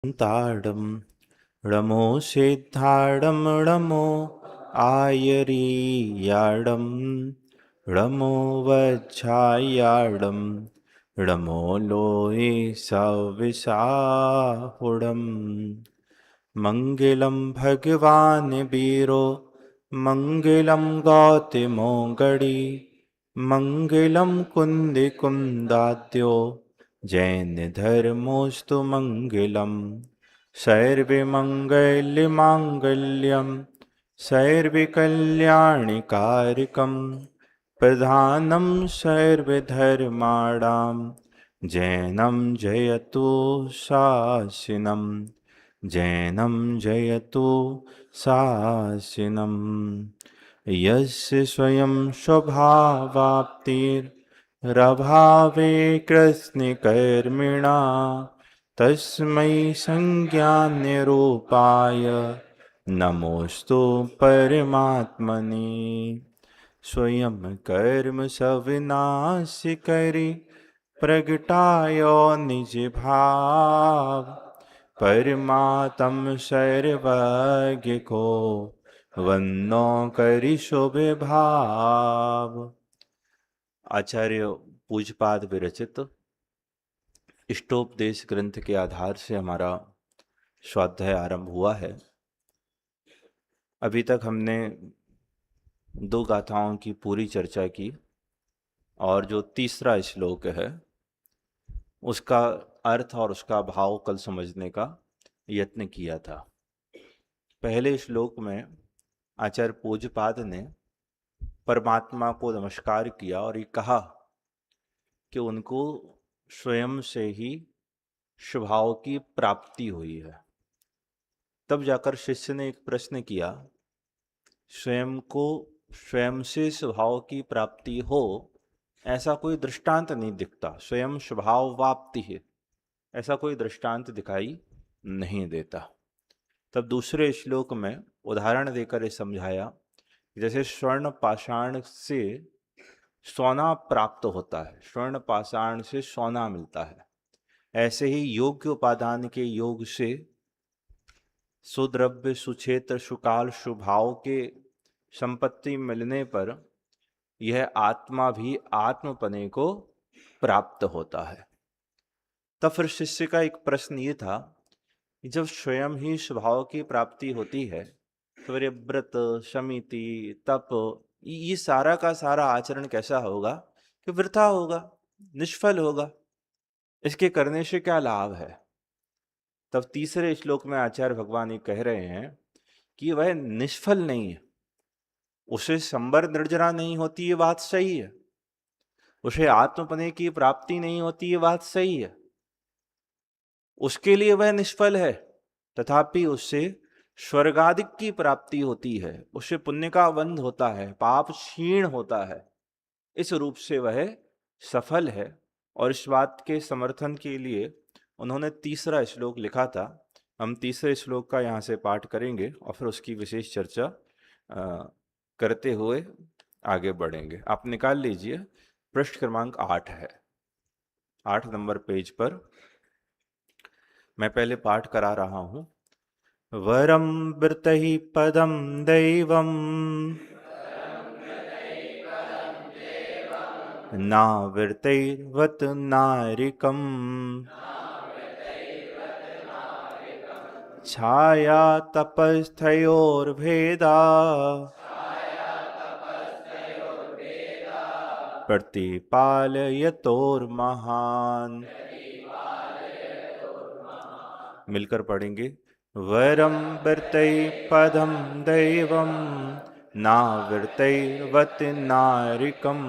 ताडं ळमो सिद्धाडं ळमो आयरीयाडं ळमो वज्झायाडं ळमो लोये सविसाहुडं मङ्गलं भगवान् वीरो मङ्गलं गौतमो गणी मङ्गलं कुन्दिकुन्दाद्यो जैन धर्मोस्तु मङ्गलम् सर्वमङ्गलमाङ्गल्यं सर्वकल्याणकारकं प्रधानं सर्वधर्माणां जैनं जयतु शासनं जैनं जयतु शासनं यस्य स्वयं स्वभावाप्तिरभावे कृत्स्नकर्मिणा तस्मै संज्ञान्यरूपाय नमोस्तु परमात्मने स्वयं कर्म सविनाश करि प्रगटाय निज भाव परमात्म सर्वज्ञ को वंदो करि शुभ भाव। आचार्य पूज्यपाद विरचित इष्टोपदेश ग्रंथ के आधार से हमारा स्वाध्याय आरंभ हुआ है। अभी तक हमने 2 गाथाओं की पूरी चर्चा की और जो तीसरा श्लोक है उसका अर्थ और उसका भाव कल समझने का यत्न किया था। पहले श्लोक में आचार्य पूज्यपाद ने परमात्मा को नमस्कार किया और ये कहा कि उनको स्वयं से ही स्वभाव की प्राप्ति हुई है। तब जाकर शिष्य ने एक प्रश्न किया, स्वयं को स्वयं से स्वभाव की प्राप्ति हो ऐसा कोई दृष्टांत नहीं दिखता, स्वयं स्वभाव वाप्ति है ऐसा कोई दृष्टांत दिखाई नहीं देता। तब दूसरे श्लोक में उदाहरण देकर ये समझाया, जैसे स्वर्ण पाषाण से सोना प्राप्त होता है, स्वर्ण पाषाण से सोना मिलता है, ऐसे ही योग्य उपादान के योग से सुद्रव्य सुक्षेत्र सुकाल सुभाव के संपत्ति मिलने पर यह आत्मा भी आत्मपने को प्राप्त होता है। तब फिर शिष्य का एक प्रश्न ये था कि जब स्वयं ही स्वभाव की प्राप्ति होती है तो फिर व्रत समिति तप ये सारा का सारा आचरण कैसा होगा कि वृथा होगा, निष्फल होगा, इसके करने से क्या लाभ है। तब तीसरे श्लोक में आचार्य भगवान ये कह रहे हैं कि वह निष्फल नहीं है, उसे संबर निर्जरा नहीं होती ये बात सही है, उसे आत्मपने की प्राप्ति नहीं होती ये बात सही है, उसके लिए वह निष्फल है, तथापि उससे स्वर्गादिक की प्राप्ति होती है, उससे पुण्य का बंध होता है, पाप क्षीण होता है, इस रूप से वह सफल है। और इस बात के समर्थन के लिए उन्होंने तीसरा श्लोक लिखा था। हम तीसरे श्लोक का यहाँ से पाठ करेंगे और फिर उसकी विशेष चर्चा करते हुए आगे बढ़ेंगे। आप निकाल लीजिए, पृष्ठ क्रमांक 8 है, 8 नंबर पेज पर मैं पहले पाठ करा रहा हूं। वरम वृतहि पदम दैवम नावृतैर्वत नारिकम छाया तपस्थयोर्भेदा प्रतिपालयतोर्महान्। मिलकर पढ़ेंगे। वरम वृतै पदम दैवम नावृतैर्वत नारिकम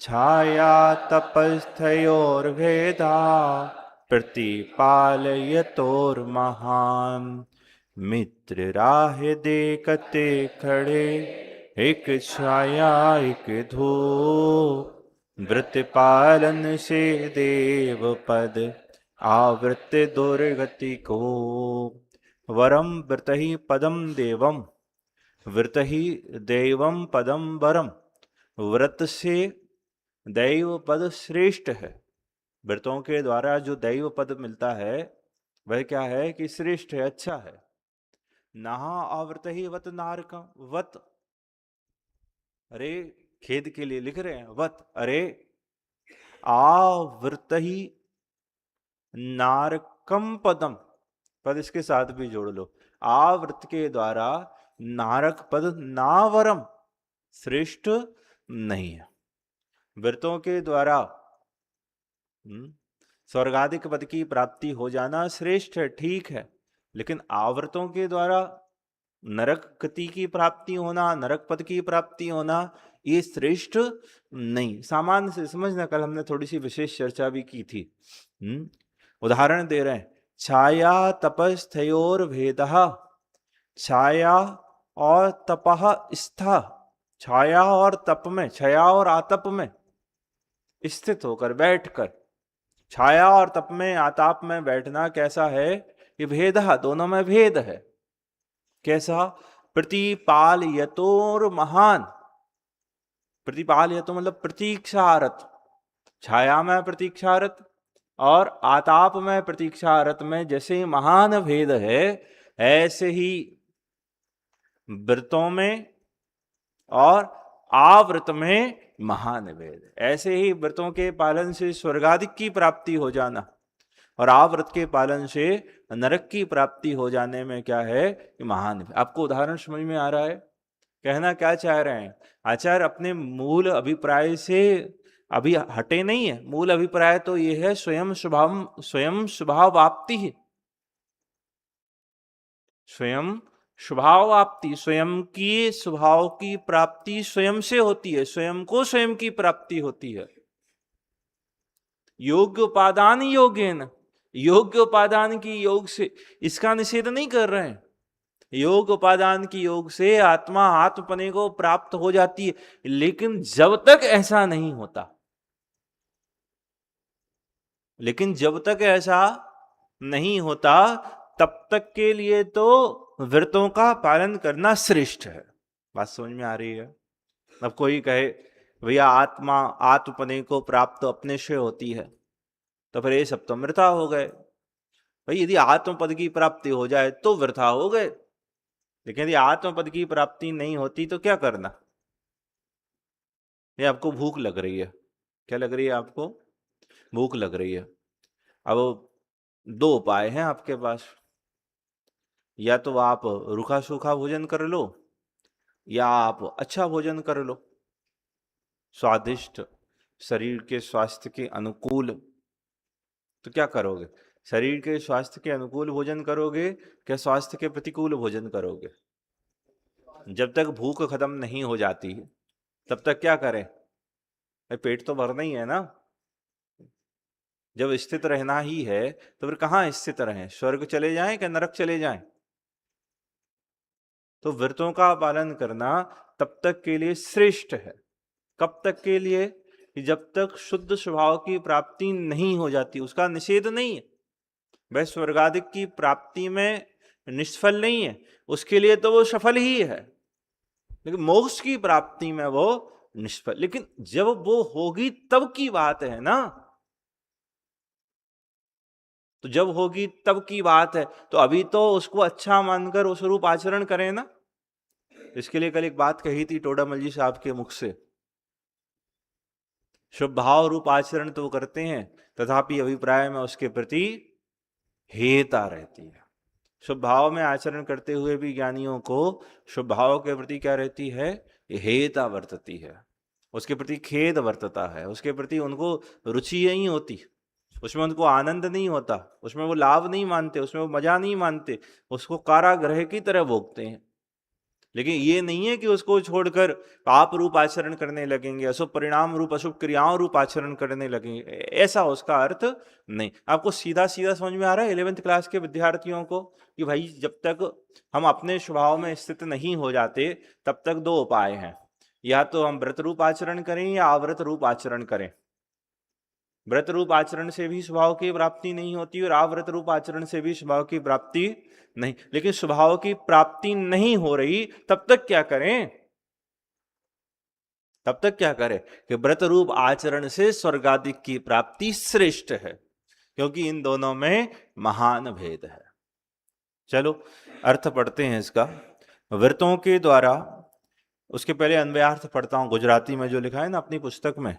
छाया तपस्थयोर्भेदा प्रतिपालयतोर्महान्। मित्र राह देखते खड़े एक छाया एक धूप व्रत पालन से देव पद आवृत दुर्गति को। वरम व्रतहि पदम देवम, व्रतहि देवम पदम वरम, व्रत से दैव पद श्रेष्ठ है। व्रतों के द्वारा जो दैव पद मिलता है वह क्या है कि श्रेष्ठ है, अच्छा है। नहा आवृत ही वत नारकम, वत अरे खेद के लिए लिख रहे हैं, वत अरे आवृत ही नारकम पदम, पद इसके साथ भी जोड़ लो, आवृत के द्वारा नारक पद नावरम, श्रेष्ठ नहीं है। व्रतों के द्वारा स्वर्गाधिक पद की प्राप्ति हो जाना श्रेष्ठ है, ठीक है, लेकिन आवर्तों के द्वारा नरक गति की प्राप्ति होना, नरक पद की प्राप्ति होना, ये श्रेष्ठ नहीं। सामान्य से समझना, कल हमने थोड़ी सी विशेष चर्चा भी की थी। उदाहरण दे रहे हैं, छाया तपस्थयोर भेद, छाया और तपह स्था, छाया और तप में, छाया और आतप में स्थित होकर, बैठकर, छाया और तप में, आताप में बैठना कैसा है? ये भेद, दोनों में भेद है। कैसा? प्रतिपाल यतोर महान, प्रतिपाल यतो मतलब प्रतीक्षारत, छाया में प्रतीक्षारत और आताप में प्रतीक्षारत में जैसे महान भेद है, ऐसे ही व्रतों में और आवृत में महान भेद। ऐसे ही व्रतों के पालन से स्वर्गादिक की प्राप्ति हो जाना और आवृत के पालन से नरक की प्राप्ति हो जाने में क्या है? महान भेद। आपको उदाहरण समझ में आ रहा है? कहना क्या चाह रहे हैं? आचार्य अपने मूल अभिप्राय से अभी हटे नहीं है। मूल अभिप्राय तो ये है स्वयं स्वभाव आपती है, स्वयं स्वभाव आपती, स्वयं की स्वभाव की प्राप्ति स्वयं से होती है, स्वयं को स्वयं की प्राप्ति होती है। योग्य उपादान योगेन, योग्य उपादान की योग से, इसका निषेध नहीं कर रहे हैं। योग उपादान की योग से आत्मा आत्मपने को प्राप्त हो जाती है, लेकिन जब तक ऐसा नहीं होता, लेकिन जब तक ऐसा नहीं होता तब तक के लिए तो व्रतों का पालन करना श्रेष्ठ है। बात समझ में आ रही है? अब कोई कहे भैया आत्मा आत्मपने को प्राप्त तो अपने से होती है, तो फिर ये सब तो वृथा हो गए। भाई यदि आत्मपद की प्राप्ति हो जाए तो वृथा हो गए, लेकिन यदि आत्मपद की प्राप्ति नहीं होती तो क्या करना? ये आपको भूख लग रही है, क्या लग रही है आपको? भूख लग रही है। अब दो उपाय हैं आपके पास, या तो आप रूखा सूखा भोजन कर लो या आप अच्छा भोजन कर लो, स्वादिष्ट, शरीर के स्वास्थ्य के अनुकूल। तो क्या करोगे? शरीर के स्वास्थ्य के अनुकूल भोजन करोगे क्या स्वास्थ्य के प्रतिकूल भोजन करोगे? जब तक भूख खत्म नहीं हो जाती तब तक क्या करें? पेट तो भरना ही है ना। जब स्थित रहना ही है तो फिर कहाँ स्थित रहें? स्वर्ग चले जाएं कि नरक चले जाएं? तो व्रतों का पालन करना तब तक के लिए श्रेष्ठ है। कब तक के लिए? जब तक शुद्ध स्वभाव की प्राप्ति नहीं हो जाती। उसका निषेध नहीं है, वह स्वर्गादिक की प्राप्ति में निष्फल नहीं है, उसके लिए तो वो सफल ही है, लेकिन मोक्ष की प्राप्ति में वो निष्फल। लेकिन जब वो होगी तब की बात है ना, तो जब होगी तब की बात है। तो अभी तो उसको अच्छा मानकर उस रूप आचरण करें ना। इसके लिए कल एक बात कही थी टोडामल जी साहब के मुख से, शुभ भाव रूप आचरण तो करते हैं तथापि अभिप्राय में उसके प्रति हेता रहती है। शुभ भाव में आचरण करते हुए भी ज्ञानियों को शुभ भाव के प्रति क्या रहती है? हेता वर्तती है, उसके प्रति खेद वर्तता है, उसके प्रति उनको रुचि नहीं होती, उसमें उनको आनंद नहीं होता, उसमें वो लाभ नहीं मानते, उसमें वो मजा नहीं मानते, उसको कारागृह की तरह भोगते हैं। लेकिन ये नहीं है कि उसको छोड़कर पाप रूप आचरण करने लगेंगे, अशुभ परिणाम रूप अशुभ क्रियाओं रूप आचरण करने लगेंगे, ऐसा उसका अर्थ नहीं। आपको सीधा सीधा समझ में आ रहा है 11th क्लास के विद्यार्थियों को कि भाई जब तक हम अपने स्वभाव में स्थित नहीं हो जाते तब तक दो उपाय हैं, या तो हम व्रत रूप आचरण करें या अव्रत रूप आचरण करें। व्रत रूप आचरण से भी स्वभाव की प्राप्ति नहीं होती और अव्रत रूप आचरण से भी स्वभाव की प्राप्ति नहीं। लेकिन स्वभाव की प्राप्ति नहीं हो रही तब तक क्या करें? तब तक क्या करें कि व्रत रूप आचरण से स्वर्गादि की प्राप्ति श्रेष्ठ है। क्योंकि इन दोनों में महान भेद है। चलो अर्थ पढ़ते हैं इसका। व्रतों के द्वारा, उसके पहले अन्वयार्थ पढ़ता हूं गुजराती में जो लिखा है ना अपनी पुस्तक में।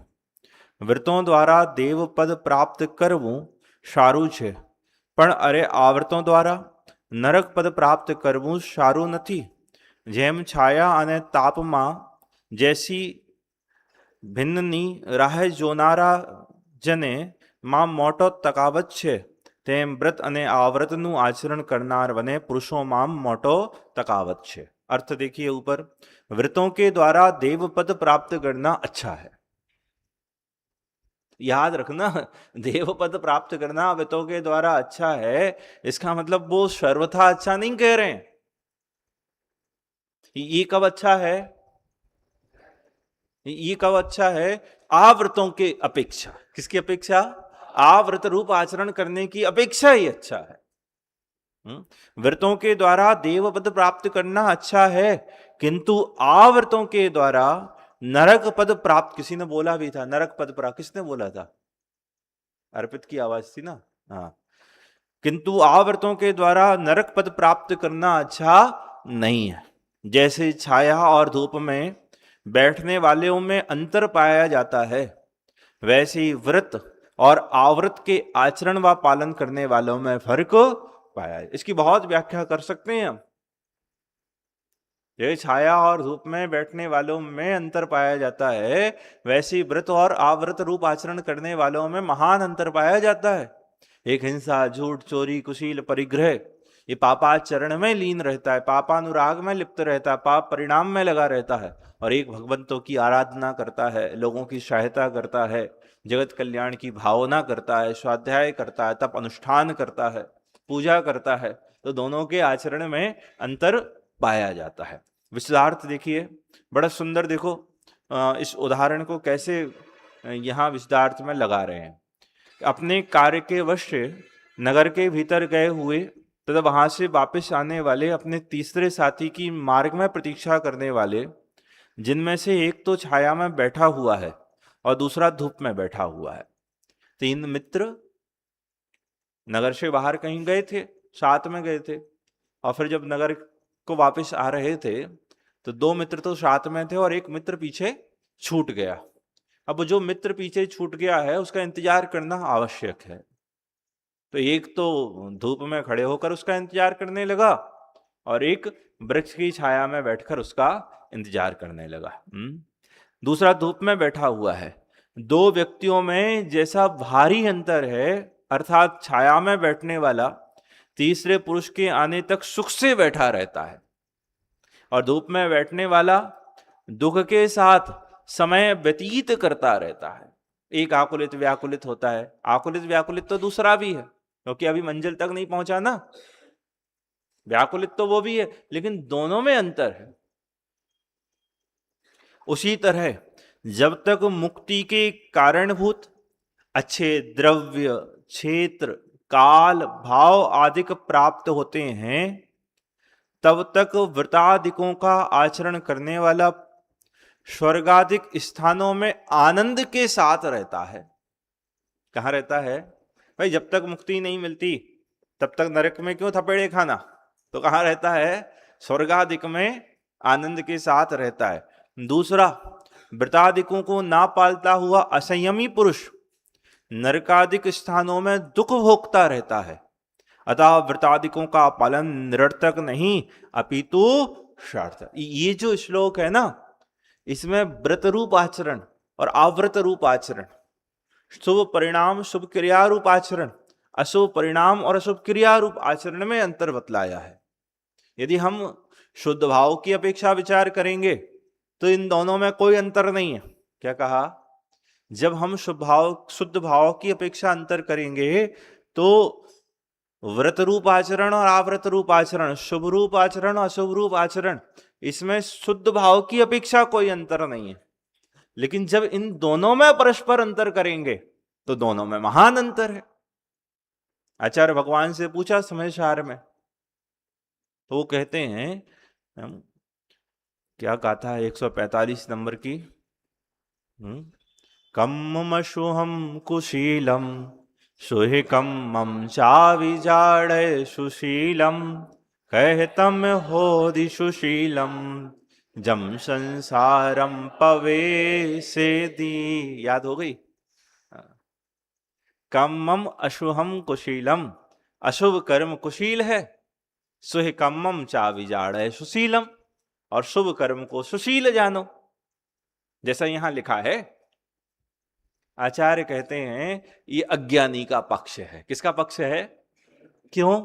व्रतों द्वारा देव पद प्राप्त करवूं सारू छे, पण अरे आवृतों द्वारा नरक पद प्राप्त करवूं सारू नथी। जेम छाया अने तापमां जैसी ભિન્નની રાહ જોનારા જને માં મોટો તફાવત છે, તેમ વ્રત અને આવ્રતનું આચરણ કરનાર વને પુરુષોમાં મોટો તફાવત છે। अर्थ देखिए ऊपर, व्रतों के द्वारा देव पद प्राप्त करना अच्छा है। याद रखना, देव पद प्राप्त करना व्रतों के द्वारा अच्छा है, इसका मतलब वो सर्वथा अच्छा नहीं कह रहे हैं। ये कब अच्छा है? ये कब अच्छा है? आव्रतों के अपेक्षा। किसकी अपेक्षा? आव्रत रूप आचरण करने की अपेक्षा ही अच्छा है। व्रतों के द्वारा देव पद प्राप्त करना अच्छा है, किंतु आव्रतों के द्वारा नरक पद प्राप्त, किसी ने बोला भी था नरक पद प्राप्त, किसने बोला था? अर्पित की आवाज थी ना। हाँ, किंतु आव्रतों के द्वारा नरक पद प्राप्त करना अच्छा नहीं है। जैसे छाया और धूप में बैठने वालों में अंतर पाया जाता है, वैसे ही व्रत और आवृत के आचरण व पालन करने वालों में फर्क पाया है। इसकी बहुत व्याख्या कर सकते हैं हम। जैसे छाया और धूप में बैठने वालों में अंतर पाया जाता है, वैसे ही व्रत और आवृत रूप आचरण करने वालों में महान अंतर पाया जाता है। एक हिंसा, झूठ, चोरी, कुशील, परिग्रह, ये पापाचरण में लीन रहता है, पापानुराग में लिप्त रहता है, पाप परिणाम में लगा रहता है। और एक भगवंतों की आराधना करता है, लोगों की सहायता करता है, जगत कल्याण की भावना करता है, स्वाध्याय करता है, तप अनुष्ठान करता है, पूजा करता है, तो दोनों के आचरण में अंतर पाया जाता है। विशदार्थ देखिए, बड़ा सुंदर। देखो इस उदाहरण को कैसे यहाँ विशदार्थ में लगा रहे हैं। अपने कार्य के वश नगर के भीतर गए हुए तथा वहां से वापस आने वाले अपने तीसरे साथी की मार्ग में प्रतीक्षा करने वाले, जिनमें से एक तो छाया में बैठा हुआ है और दूसरा धूप में बैठा हुआ है। तीन मित्र नगर से बाहर कहीं गए थे, साथ में गए थे, और फिर जब नगर को वापस आ रहे थे तो दो मित्र तो साथ में थे और एक मित्र पीछे छूट गया। अब जो मित्र पीछे छूट गया है उसका इंतजार करना आवश्यक है, तो एक तो धूप में खड़े होकर उसका इंतजार करने लगा और एक वृक्ष की छाया में बैठकर उसका इंतजार करने लगा। दूसरा धूप में बैठा हुआ है। दो व्यक्तियों में जैसा भारी अंतर है, अर्थात छाया में बैठने वाला तीसरे पुरुष के आने तक सुख से बैठा रहता है और धूप में बैठने वाला दुख के साथ समय व्यतीत करता रहता है। एक आकुलित व्याकुलित होता है, आकुलित व्याकुलित तो दूसरा भी है, क्योंकि अभी मंजिल तक नहीं पहुंचा ना। व्याकुलित तो वो भी है, लेकिन दोनों में अंतर है। उसी तरह जब तक मुक्ति के कारणभूत अच्छे द्रव्य, क्षेत्र, काल, भाव आदि प्राप्त होते हैं, तब तक व्रतादिकों का आचरण करने वाला स्वर्गादिक स्थानों में आनंद के साथ रहता है। कहाँ रहता है भाई? जब तक मुक्ति नहीं मिलती तब तक नरक में क्यों थपेड़े खाना? तो कहाँ रहता है? स्वर्गादिक में आनंद के साथ रहता है। दूसरा, व्रतादिकों को ना पालता हुआ असंयमी पुरुष नरकादिक स्थानों में दुख भोगता रहता है। अतः व्रतादिकों का पालन निरर्थक नहीं अपितु सार्थक। ये जो श्लोक है ना, इसमें व्रत रूप आचरण और अव्रत रूप आचरण, शुभ परिणाम शुभ क्रिया रूप आचरण, अशुभ परिणाम और अशुभ क्रिया रूप आचरण में अंतर बतलाया है। यदि हम शुद्ध भाव की अपेक्षा विचार करेंगे तो इन दोनों में कोई अंतर नहीं है। क्या कहा? जब हम शुद्ध भाव की अपेक्षा अंतर करेंगे तो व्रत रूप आचरण और अव्रत रूप आचरण, शुभ रूप आचरण और अशुभ रूप आचरण, इसमें शुद्ध भाव की अपेक्षा कोई अंतर नहीं है। लेकिन जब इन दोनों में परस्पर अंतर करेंगे तो दोनों में महान अंतर है। आचार्य भगवान से पूछा समय सार में, तो वो कहते हैं, क्या गाथा है 145 नंबर की, कम्मशुहम कुशीलम सुहिकम मम चाविजाड़य सुशीलम कहतम होदि सुशीलम जम संसारम पवे से दी। याद हो गई? कम्मम अशुभम कुशीलम, अशुभ कर्म कुशील है। सुहिकम्मम चाविजाड़य सुशीलम, और शुभ कर्म को सुशील जानो। जैसा यहां लिखा है, आचार्य कहते हैं ये अज्ञानी का पक्ष है। किसका पक्ष है? क्यों?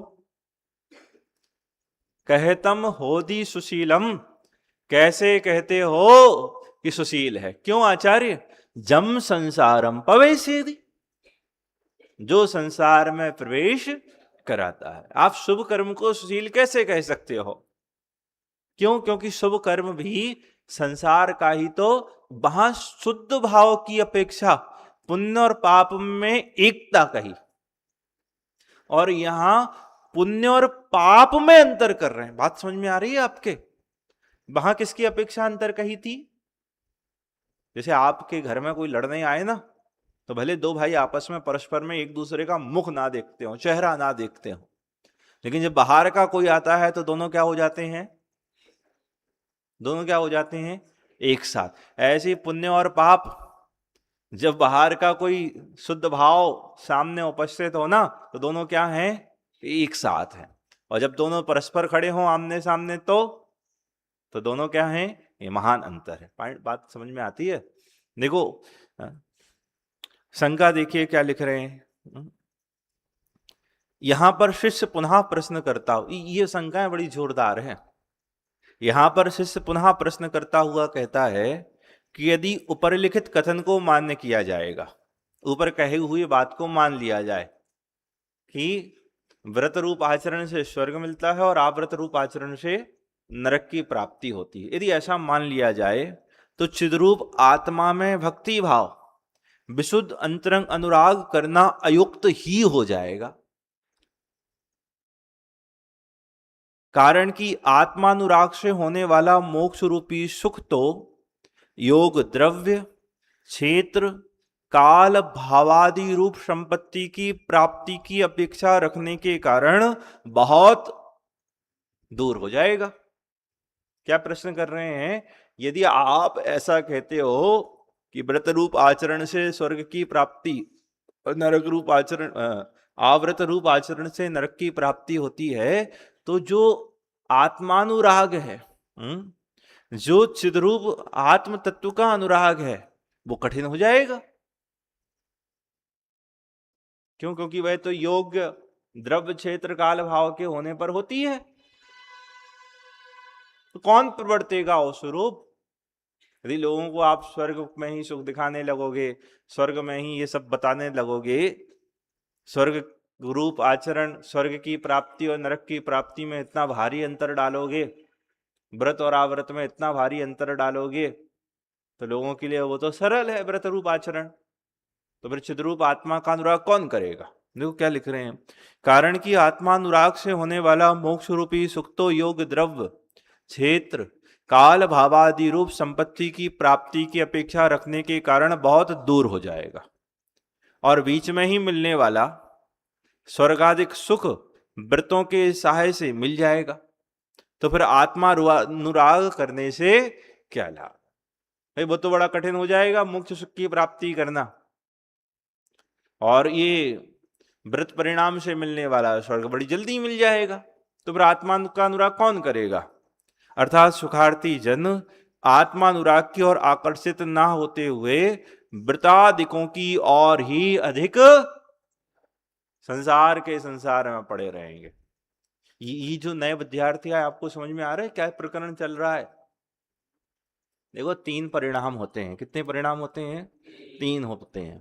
कहतम होदि सुशीलम, कैसे कहते हो कि सुशील है? क्यों आचार्य? जम संसारम पवेसेदि, जो संसार में प्रवेश कराता है। आप शुभ कर्म को सुशील कैसे कह सकते हो? क्यों? क्योंकि शुभ कर्म भी संसार का ही तो वहां शुद्ध भाव की अपेक्षा पुण्य और पाप में एकता कही, और यहां पुण्य और पाप में अंतर कर रहे हैं। बात समझ में आ रही है आपके? वहां किसकी अपेक्षा अंतर कही थी? जैसे आपके घर में कोई लड़ने आए ना, तो भले दो भाई आपस में परस्पर में एक दूसरे का मुख ना देखते हो, चेहरा ना देखते हो, लेकिन जब बाहर का कोई आता है तो दोनों क्या हो जाते हैं? दोनों क्या हो जाते हैं? एक साथ। ऐसे पुण्य और पाप, जब बाहर का कोई शुद्ध भाव सामने उपस्थित हो ना, तो दोनों क्या हैं? एक साथ हैं। और जब दोनों परस्पर खड़े हों आमने सामने, तो दोनों क्या हैं? ये महान अंतर है। बात समझ में आती है? देखो शंका देखिए क्या लिख रहे हैं यहां पर। शिष्य पुनः प्रश्न करता हो, ये शंकाएं बड़ी जोरदार हैं। यहां पर शिष्य पुनः प्रश्न करता हुआ कहता है कि यदि उपरलिखित कथन को मान्य किया जाएगा, ऊपर कहे हुई बात को मान लिया जाए कि व्रत रूप आचरण से स्वर्ग मिलता है और अव्रत रूप आचरण से नरक की प्राप्ति होती है, यदि ऐसा मान लिया जाए तो चिद्रूप आत्मा में भक्ति भाव, विशुद्ध अंतरंग अनुराग करना अयुक्त ही हो जाएगा। कारण कि आत्मानुराग से होने वाला मोक्ष रूपी सुख तो योग द्रव्य, क्षेत्र, काल, भावादि रूप संपत्ति की प्राप्ति की अपेक्षा रखने के कारण बहुत दूर हो जाएगा। क्या प्रश्न कर रहे हैं? यदि आप ऐसा कहते हो कि व्रत रूप आचरण से स्वर्ग की प्राप्ति और नरक रूप आचरण, आव्रत रूप आचरण से नरक की प्राप्ति होती है, तो जो आत्मानुराग है, जो चिद्रूप आत्म तत्व का अनुराग है, वो कठिन हो जाएगा। क्यों? क्योंकि वह तो योग्य द्रव्य, क्षेत्र, काल, भाव के होने पर होती है। तो कौन प्रवर्तेगा वो स्वरूप? यदि लोगों को आप स्वर्ग में ही सुख दिखाने लगोगे, स्वर्ग में ही ये सब बताने लगोगे, स्वर्ग रूप आचरण, स्वर्ग की प्राप्ति और नरक की प्राप्ति में इतना भारी अंतर डालोगे, व्रत और आव्रत में इतना भारी अंतर डालोगे, तो लोगों के लिए वो तो सरल है व्रत रूप आचरण, तो फिर चिद्रूप आत्मा का अनुराग कौन करेगा? देखो क्या लिख रहे हैं। कारण कि आत्मानुराग से होने वाला मोक्ष रूपी सुख तो योग द्रव्य, क्षेत्र, काल, भावादि रूप संपत्ति की प्राप्ति की अपेक्षा रखने के कारण बहुत दूर हो जाएगा, और बीच में ही मिलने वाला स्वर्गाधिक सुख व्रतों के सहाय से मिल जाएगा। तो फिर आत्मा अनुराग करने से क्या लाभ? भाई वो तो बड़ा कठिन हो जाएगा मोक्ष सुख की प्राप्ति करना, और ये व्रत परिणाम से मिलने वाला स्वर्ग बड़ी जल्दी मिल जाएगा। तो फिर आत्मा का अनुराग कौन करेगा? अर्थात सुखार्थी जन आत्मानुराग की ओर आकर्षित ना होते हुए व्रतादिकों की और ही अधिक संसार में पड़े रहेंगे। ये जो नए विद्यार्थी है, आपको समझ में आ रहा है क्या प्रकरण चल रहा है? देखो 3 परिणाम होते हैं। कितने परिणाम होते हैं? 3 होते हैं।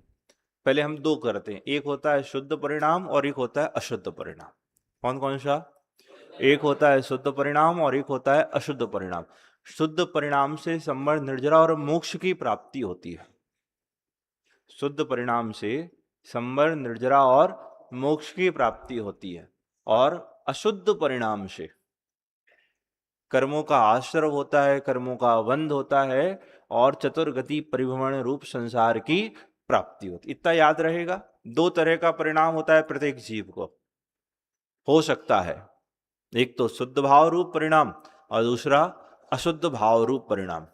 पहले हम 2 करते हैं। एक होता है शुद्ध परिणाम और एक होता है अशुद्ध परिणाम। कौन कौन सा? एक होता है शुद्ध परिणाम और एक होता है अशुद्ध परिणाम। शुद्ध परिणाम से संवर, निर्जरा और मोक्ष की प्राप्ति होती है। शुद्ध परिणाम से संवर, निर्जरा और मोक्ष की प्राप्ति होती है। और अशुद्ध परिणाम से कर्मों का आश्रय होता है, कर्मों का बंध होता है, और चतुर्गति परिभ्रमण रूप संसार की प्राप्ति होती। इतना याद रहेगा। दो तरह का परिणाम होता है प्रत्येक जीव को, हो सकता है। एक तो शुद्ध भाव रूप परिणाम और दूसरा अशुद्ध भाव रूप परिणाम।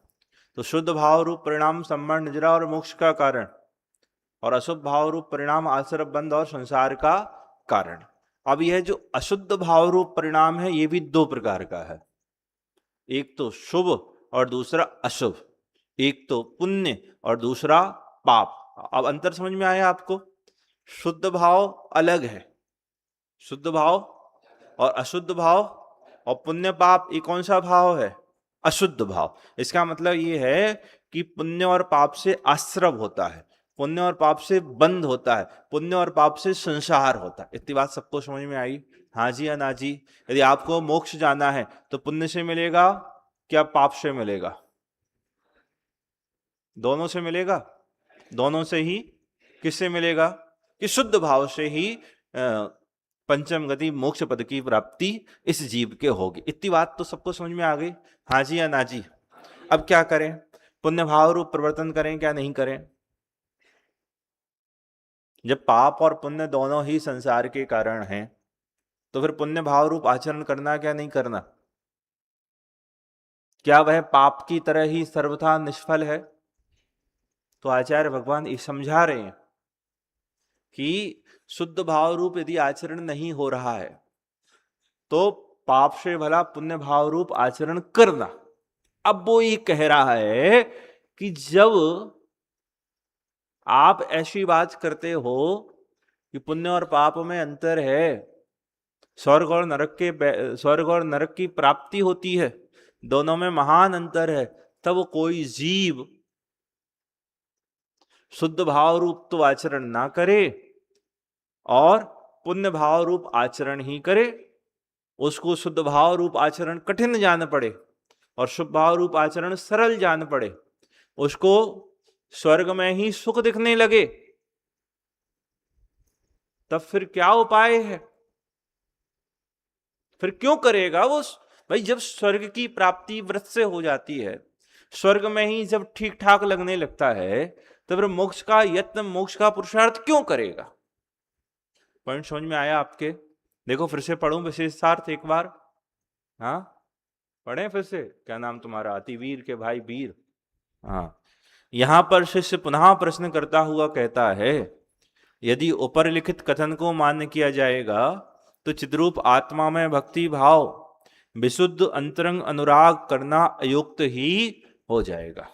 तो शुद्ध भाव रूप परिणाम संबंध निद्रा और मोक्ष का कारण, और अशुद्ध भाव रूप परिणाम आश्रम बंध और संसार का कारण। अब यह जो अशुद्ध भाव रूप परिणाम है ये भी दो प्रकार का है, एक तो शुभ और दूसरा अशुभ, एक तो पुण्य और दूसरा पाप। अब अंतर समझ में आया आपको? शुद्ध भाव अलग है, शुद्ध भाव और अशुद्ध भाव, और पुण्य पाप ये कौन सा भाव है? अशुद्ध भाव। इसका मतलब ये है कि पुण्य और पाप से आश्रव होता है, पुण्य और पाप से बंध होता है, पुण्य और पाप से संसार होता है। इतनी बात सबको समझ में आई? हाँ जी या ना जी? यदि आपको मोक्ष जाना है तो पुण्य से मिलेगा क्या पाप से मिलेगा? दोनों से मिलेगा। दोनों से ही। किससे मिलेगा? कि शुद्ध भाव से ही पंचम गति मोक्ष पद की प्राप्ति इस जीव के होगी। इतनी बात तो सबको समझ में आ गई? हाँ जी या ना जी? अब क्या करें? पुण्य भाव रूप परिवर्तन करें क्या नहीं करें? जब पाप और पुण्य दोनों ही संसार के कारण हैं तो फिर पुण्य भाव रूप आचरण करना क्या नहीं करना? क्या वह पाप की तरह ही सर्वथा निष्फल है? तो आचार्य भगवान ये समझा रहे हैं कि शुद्ध भाव रूप यदि आचरण नहीं हो रहा है तो पाप से भला पुण्य भाव रूप आचरण करना। अब वो ये कह रहा है कि जब आप ऐसी बात करते हो कि पुण्य और पाप में अंतर है, स्वर्ग और नरक की प्राप्ति होती है, दोनों में महान अंतर है, तब कोई जीव शुद्ध भाव रूप तो आचरण ना करे और पुण्य भाव रूप आचरण ही करे, उसको शुद्ध भाव रूप आचरण कठिन जान पड़े और शुभ भाव रूप आचरण सरल जान पड़े, उसको स्वर्ग में ही सुख दिखने लगे, तब फिर क्या उपाय है? फिर क्यों करेगा वो? भाई जब स्वर्ग की प्राप्ति व्रत से हो जाती है, स्वर्ग में ही जब ठीक ठाक लगने लगता है, तो फिर मोक्ष का यत्न, मोक्ष का पुरुषार्थ क्यों करेगा? पॉइंट समझ में आया आपके? देखो फिर से पढ़ूं विशेषार्थ एक बार। हाँ पढ़े फिर से। क्या नाम तुम्हारा? अतिवीर के भाई वीर। हाँ, यहां पर शिष्य पुनः प्रश्न करता हुआ कहता है, यदि ऊपर लिखित कथन को मान्य किया जाएगा तो चिद्रूप आत्मा में भक्ति भाव, विशुद्ध अंतरंग अनुराग करना अयुक्त ही हो जाएगा।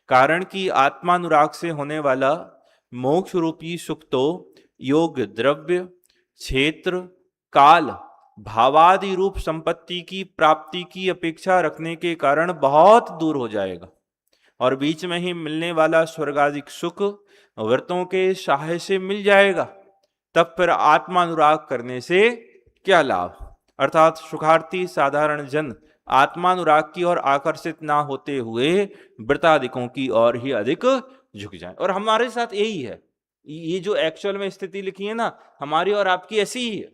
कारण कि आत्मानुराग से होने वाला मोक्ष रूपी सुख तो योग द्रव्य, क्षेत्र, काल, भावादि रूप संपत्ति की प्राप्ति की अपेक्षा रखने के कारण बहुत दूर हो जाएगा, और बीच में ही मिलने वाला स्वर्गाधिक सुख व्रतों के सहाय से मिल जाएगा। तब फिर आत्मानुराग करने से क्या लाभ? अर्थात सुखार्थी साधारण जन आत्मानुराग की ओर आकर्षित ना होते हुए व्रताधिकों की ओर ही अधिक झुक जाए। और हमारे साथ यही है, ये जो एक्चुअल में स्थिति लिखी है ना, हमारी और आपकी ऐसी ही है।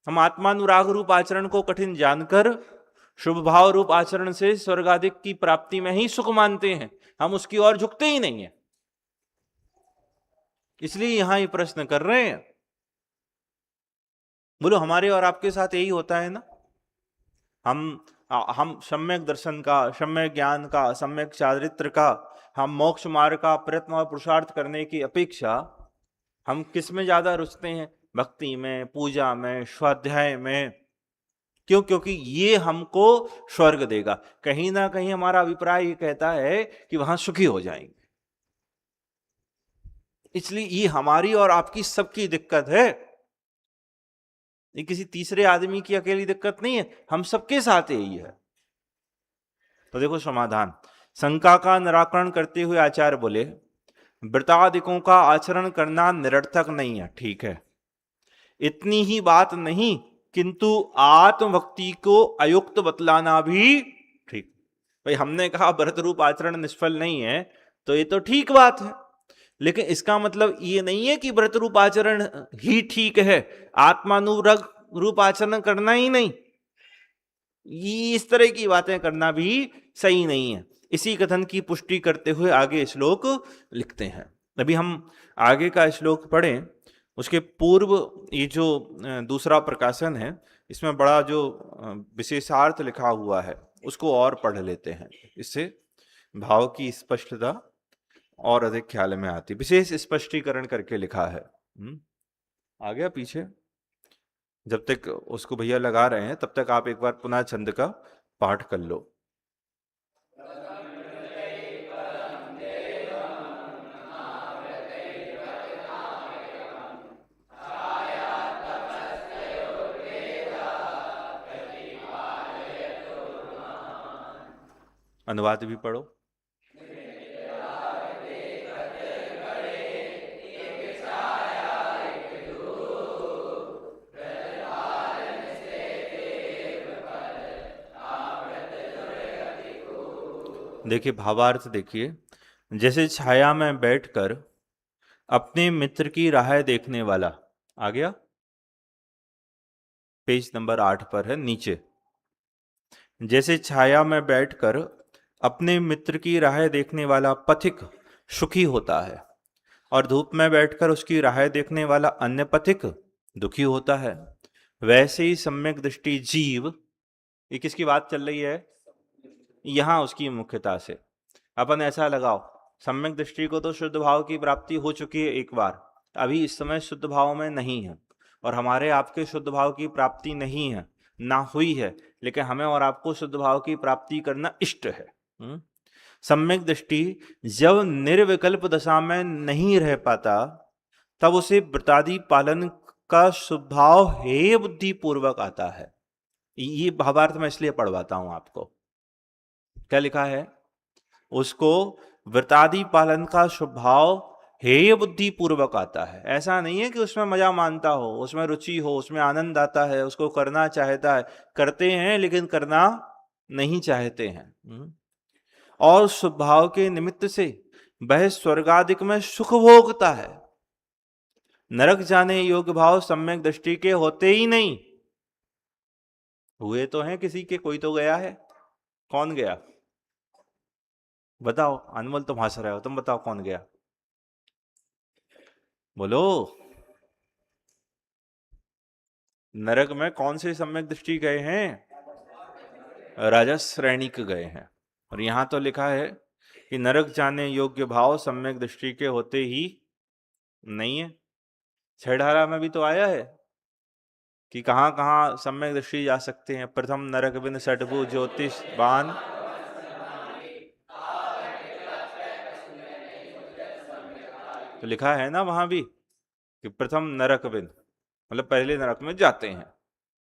हम आत्मानुराग रूप आचरण को कठिन जानकर शुभ भाव रूप आचरण से स्वर्गाधिक की प्राप्ति में ही सुख मानते हैं, हम उसकी ओर झुकते ही नहीं है। इसलिए यहां ये प्रश्न कर रहे हैं। बोलो हमारे और आपके साथ यही होता है ना? हम सम्यक दर्शन का, सम्यक ज्ञान का, सम्यक चारित्र का, हम मोक्ष मार्ग का प्रयत्न और पुरुषार्थ करने की अपेक्षा हम किस में ज्यादा रुचते हैं? भक्ति में, पूजा में, स्वाध्याय में। क्यों? क्योंकि ये हमको स्वर्ग देगा। कहीं ना कहीं हमारा अभिप्राय ये कहता है कि वहां सुखी हो जाएंगे। इसलिए ये हमारी और आपकी सबकी दिक्कत है, ये किसी तीसरे आदमी की अकेली दिक्कत नहीं है, हम सबके साथ यही है। तो देखो समाधान। शंका का निराकरण करते हुए आचार्य बोले, व्रतादिकों का आचरण करना निरर्थक नहीं है, ठीक है, इतनी ही बात नहीं, किंतु आत्मभक्ति को अयुक्त बतलाना भी ठीक। भाई हमने कहा व्रत रूप आचरण निष्फल नहीं है, तो ये तो ठीक बात है, लेकिन इसका मतलब ये नहीं है कि व्रत रूप आचरण ही ठीक है, आत्मानुराग रूप आचरण करना ही नहीं। ये इस तरह की बातें करना भी सही नहीं है। इसी कथन की पुष्टि करते हुए आगे श्लोक लिखते हैं। अभी हम आगे का श्लोक पढ़ें, उसके पूर्व ये जो दूसरा प्रकाशन है, इसमें बड़ा जो विशेषार्थ लिखा हुआ है उसको और पढ़ लेते हैं। इससे भाव की स्पष्टता और अधिक ख्याल में आती। विशेष स्पष्टीकरण करके लिखा है। आ गया पीछे? जब तक उसको भैया लगा रहे हैं तब तक आप एक बार पुनः छंद का पाठ कर लो। अनुवाद भी पढ़ो। देखिए भावार्थ देखिए, जैसे छाया में बैठकर अपने मित्र की राह देखने वाला, आ गया पेज नंबर 8 पर है नीचे। जैसे छाया में बैठकर अपने मित्र की राह देखने वाला पथिक सुखी होता है और धूप में बैठकर उसकी राह देखने वाला अन्य पथिक दुखी होता है, वैसे ही सम्यक दृष्टि जीव, ये किसकी बात चल रही है? यहां उसकी मुख्यता से अपन ऐसा लगाओ, सम्यक दृष्टि को तो शुद्ध भाव की प्राप्ति हो चुकी है एक बार, अभी इस समय शुद्ध भाव में नहीं है और हमारे आपके शुद्ध भाव की प्राप्ति नहीं है, ना हुई है, लेकिन हमें और आपको शुद्ध भाव की प्राप्ति करना इष्ट है। सम्यक दृष्टि जब निर्विकल्प दशा में नहीं रह पाता तब उसे व्रतादि पालन का स्वभाव हेय बुद्धि पूर्वक आता है। ये भावार्थ मैं इसलिए पढ़वाता हूं आपको। क्या लिखा है? उसको व्रतादि पालन का स्वभाव हेय बुद्धि पूर्वक आता है। ऐसा नहीं है कि उसमें मजा मानता हो, उसमें रुचि हो, उसमें आनंद आता है, उसको करना चाहता है, करते हैं लेकिन करना नहीं चाहते हैं। और स्वभाव के निमित्त से वह स्वर्गादिक में सुख भोगता है। नरक जाने योग्य भाव सम्यक दृष्टि के होते ही नहीं। हुए तो हैं किसी के, कोई तो गया है। कौन गया? बताओ। अनमोल तुम हंस रहे हो, तुम बताओ कौन गया? बोलो। नरक में कौन से सम्यक दृष्टि गए हैं? राजा श्रेणिक गए हैं। और यहां तो लिखा है कि नरक जाने योग्य भाव सम्यक दृष्टि के होते ही नहीं है। छेड़ारा में भी तो आया है कि कहां कहां सम्यक दृष्टि जा सकते हैं। प्रथम नरक बिन सटभु ज्योतिष बान, तो लिखा है ना वहां भी कि प्रथम नरक बिन, मतलब पहले नरक में जाते हैं।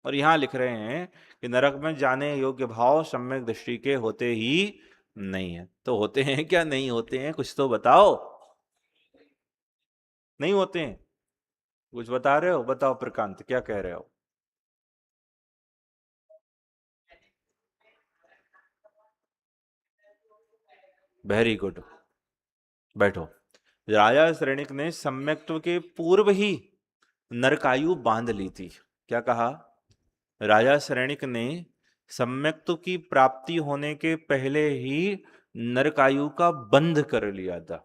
और यहां लिख रहे हैं कि नरक में जाने योग्य भाव सम्यक दृष्टि के होते ही नहीं है। तो होते हैं क्या नहीं होते हैं? कुछ तो बताओ। नहीं होते हैं? कुछ बता रहे हो? बताओ प्रकांत, क्या कह रहे हो? वेरी गुड, बैठो। राजा श्रेणिक ने सम्यक्त्व के पूर्व ही नरकायु बांध ली थी। क्या कहा? राजा श्रेणिक ने सम्यक्त्व की प्राप्ति होने के पहले ही नरकायु का बंध कर लिया था।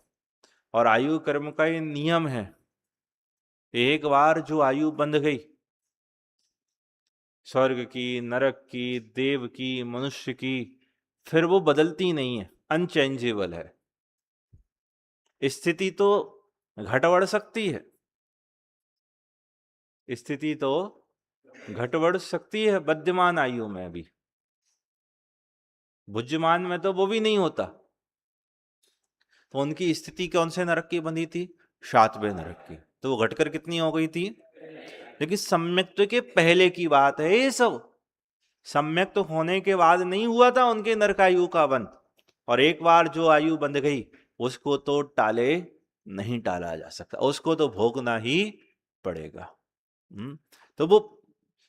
और आयु कर्म का ये नियम है, एक बार जो आयु बंध गई, स्वर्ग की, नरक की, देव की, मनुष्य की, फिर वो बदलती नहीं है, अनचेंजेबल है। स्थिति तो घट बढ़ सकती है, स्थिति तो घट बढ़ सकती है विद्यमान आयु में भी, बुद्धिमान में तो वो भी नहीं होता। तो उनकी स्थिति कौन से नरक की बनी थी? 7वें नरक की। तो वो घटकर कितनी हो गई थी? लेकिन सम्यक्त्व के पहले की बात है ये सब। सम्यक्त्व होने के बाद नहीं हुआ था उनके नरकायु का बंध। और एक बार जो आयु बंध गई उसको तो टाले नहीं टाला जा सकता, उसको तो भोगना ही पड़ेगा। तो वो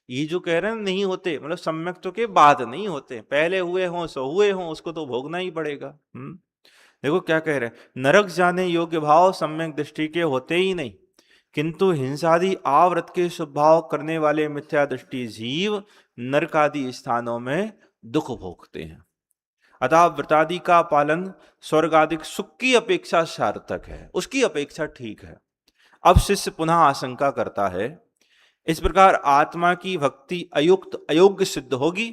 ये जो कह रहे हैं नहीं होते, मतलब सम्यक्त्व के बाद नहीं होते, पहले हुए हों सो हुए हों, उसको तो भोगना ही पड़ेगा। देखो क्या कह रहे हैं, नरक जाने योग्य भाव सम्यक दृष्टि के होते ही नहीं, किंतु हिंसादि आवृत के स्वभाव करने वाले मिथ्या दृष्टि जीव नरकादि स्थानों में दुख भोगते हैं। अतः व्रतादि का पालन स्वर्गादिक सुख की अपेक्षा सार्थक है, उसकी अपेक्षा ठीक है। अब शिष्य पुनः आशंका करता है, इस प्रकार आत्मा की भक्ति अयुक्त अयोग्य सिद्ध होगी,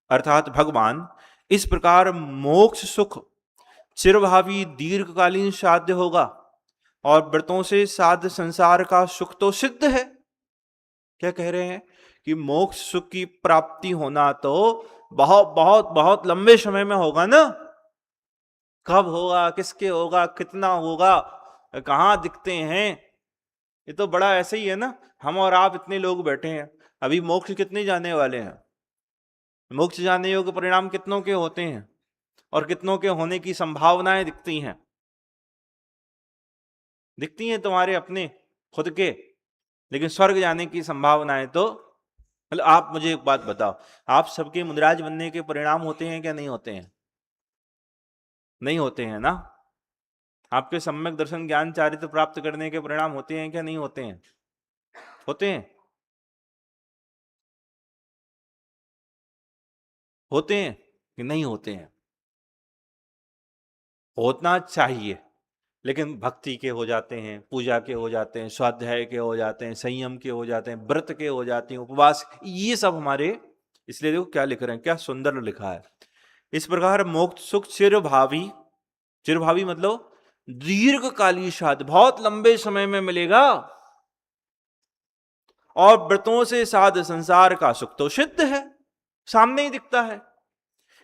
अर्थात भगवान इस प्रकार मोक्ष सुख चिरभावी दीर्घकालीन साध्य होगा और व्रतों से साध्य संसार का सुख तो सिद्ध है। क्या कह रहे हैं कि मोक्ष सुख की प्राप्ति होना तो बहुत बहुत बहुत लंबे समय में होगा ना। कब होगा, किसके होगा, कितना होगा, कहां दिखते हैं, ये तो बड़ा ऐसे ही है ना। हम और आप इतने लोग बैठे हैं, अभी मोक्ष कितने जाने वाले हैं, मोक्ष जाने योग्य परिणाम कितनों के होते हैं और कितनों के होने की संभावनाएं दिखती हैं, दिखती हैं तुम्हारे अपने खुद के, लेकिन स्वर्ग जाने की संभावनाएं तो, मतलब आप मुझे एक बात बताओ, आप सबके मुनिराज बनने के परिणाम होते हैं क्या नहीं होते हैं? नहीं होते हैं ना। आपके सम्यक दर्शन ज्ञान चारित्र प्राप्त करने के परिणाम होते हैं क्या नहीं होते हैं? होते हैं, होते हैं कि नहीं होते हैं? होना चाहिए, लेकिन भक्ति के हो जाते हैं, पूजा के हो जाते हैं, स्वाध्याय के हो जाते हैं, संयम के हो जाते हैं, व्रत के हो जाते हैं, उपवास, ये सब हमारे, इसलिए देखो क्या लिख रहे हैं, क्या सुंदर लिखा है। इस प्रकार मोक्ष सुख चिरभावी, चिरभावी मतलब दीर्घकालीन साध, बहुत लंबे समय में मिलेगा, और व्रतों से साध संसार का सुख तो सिद्ध है, सामने ही दिखता है।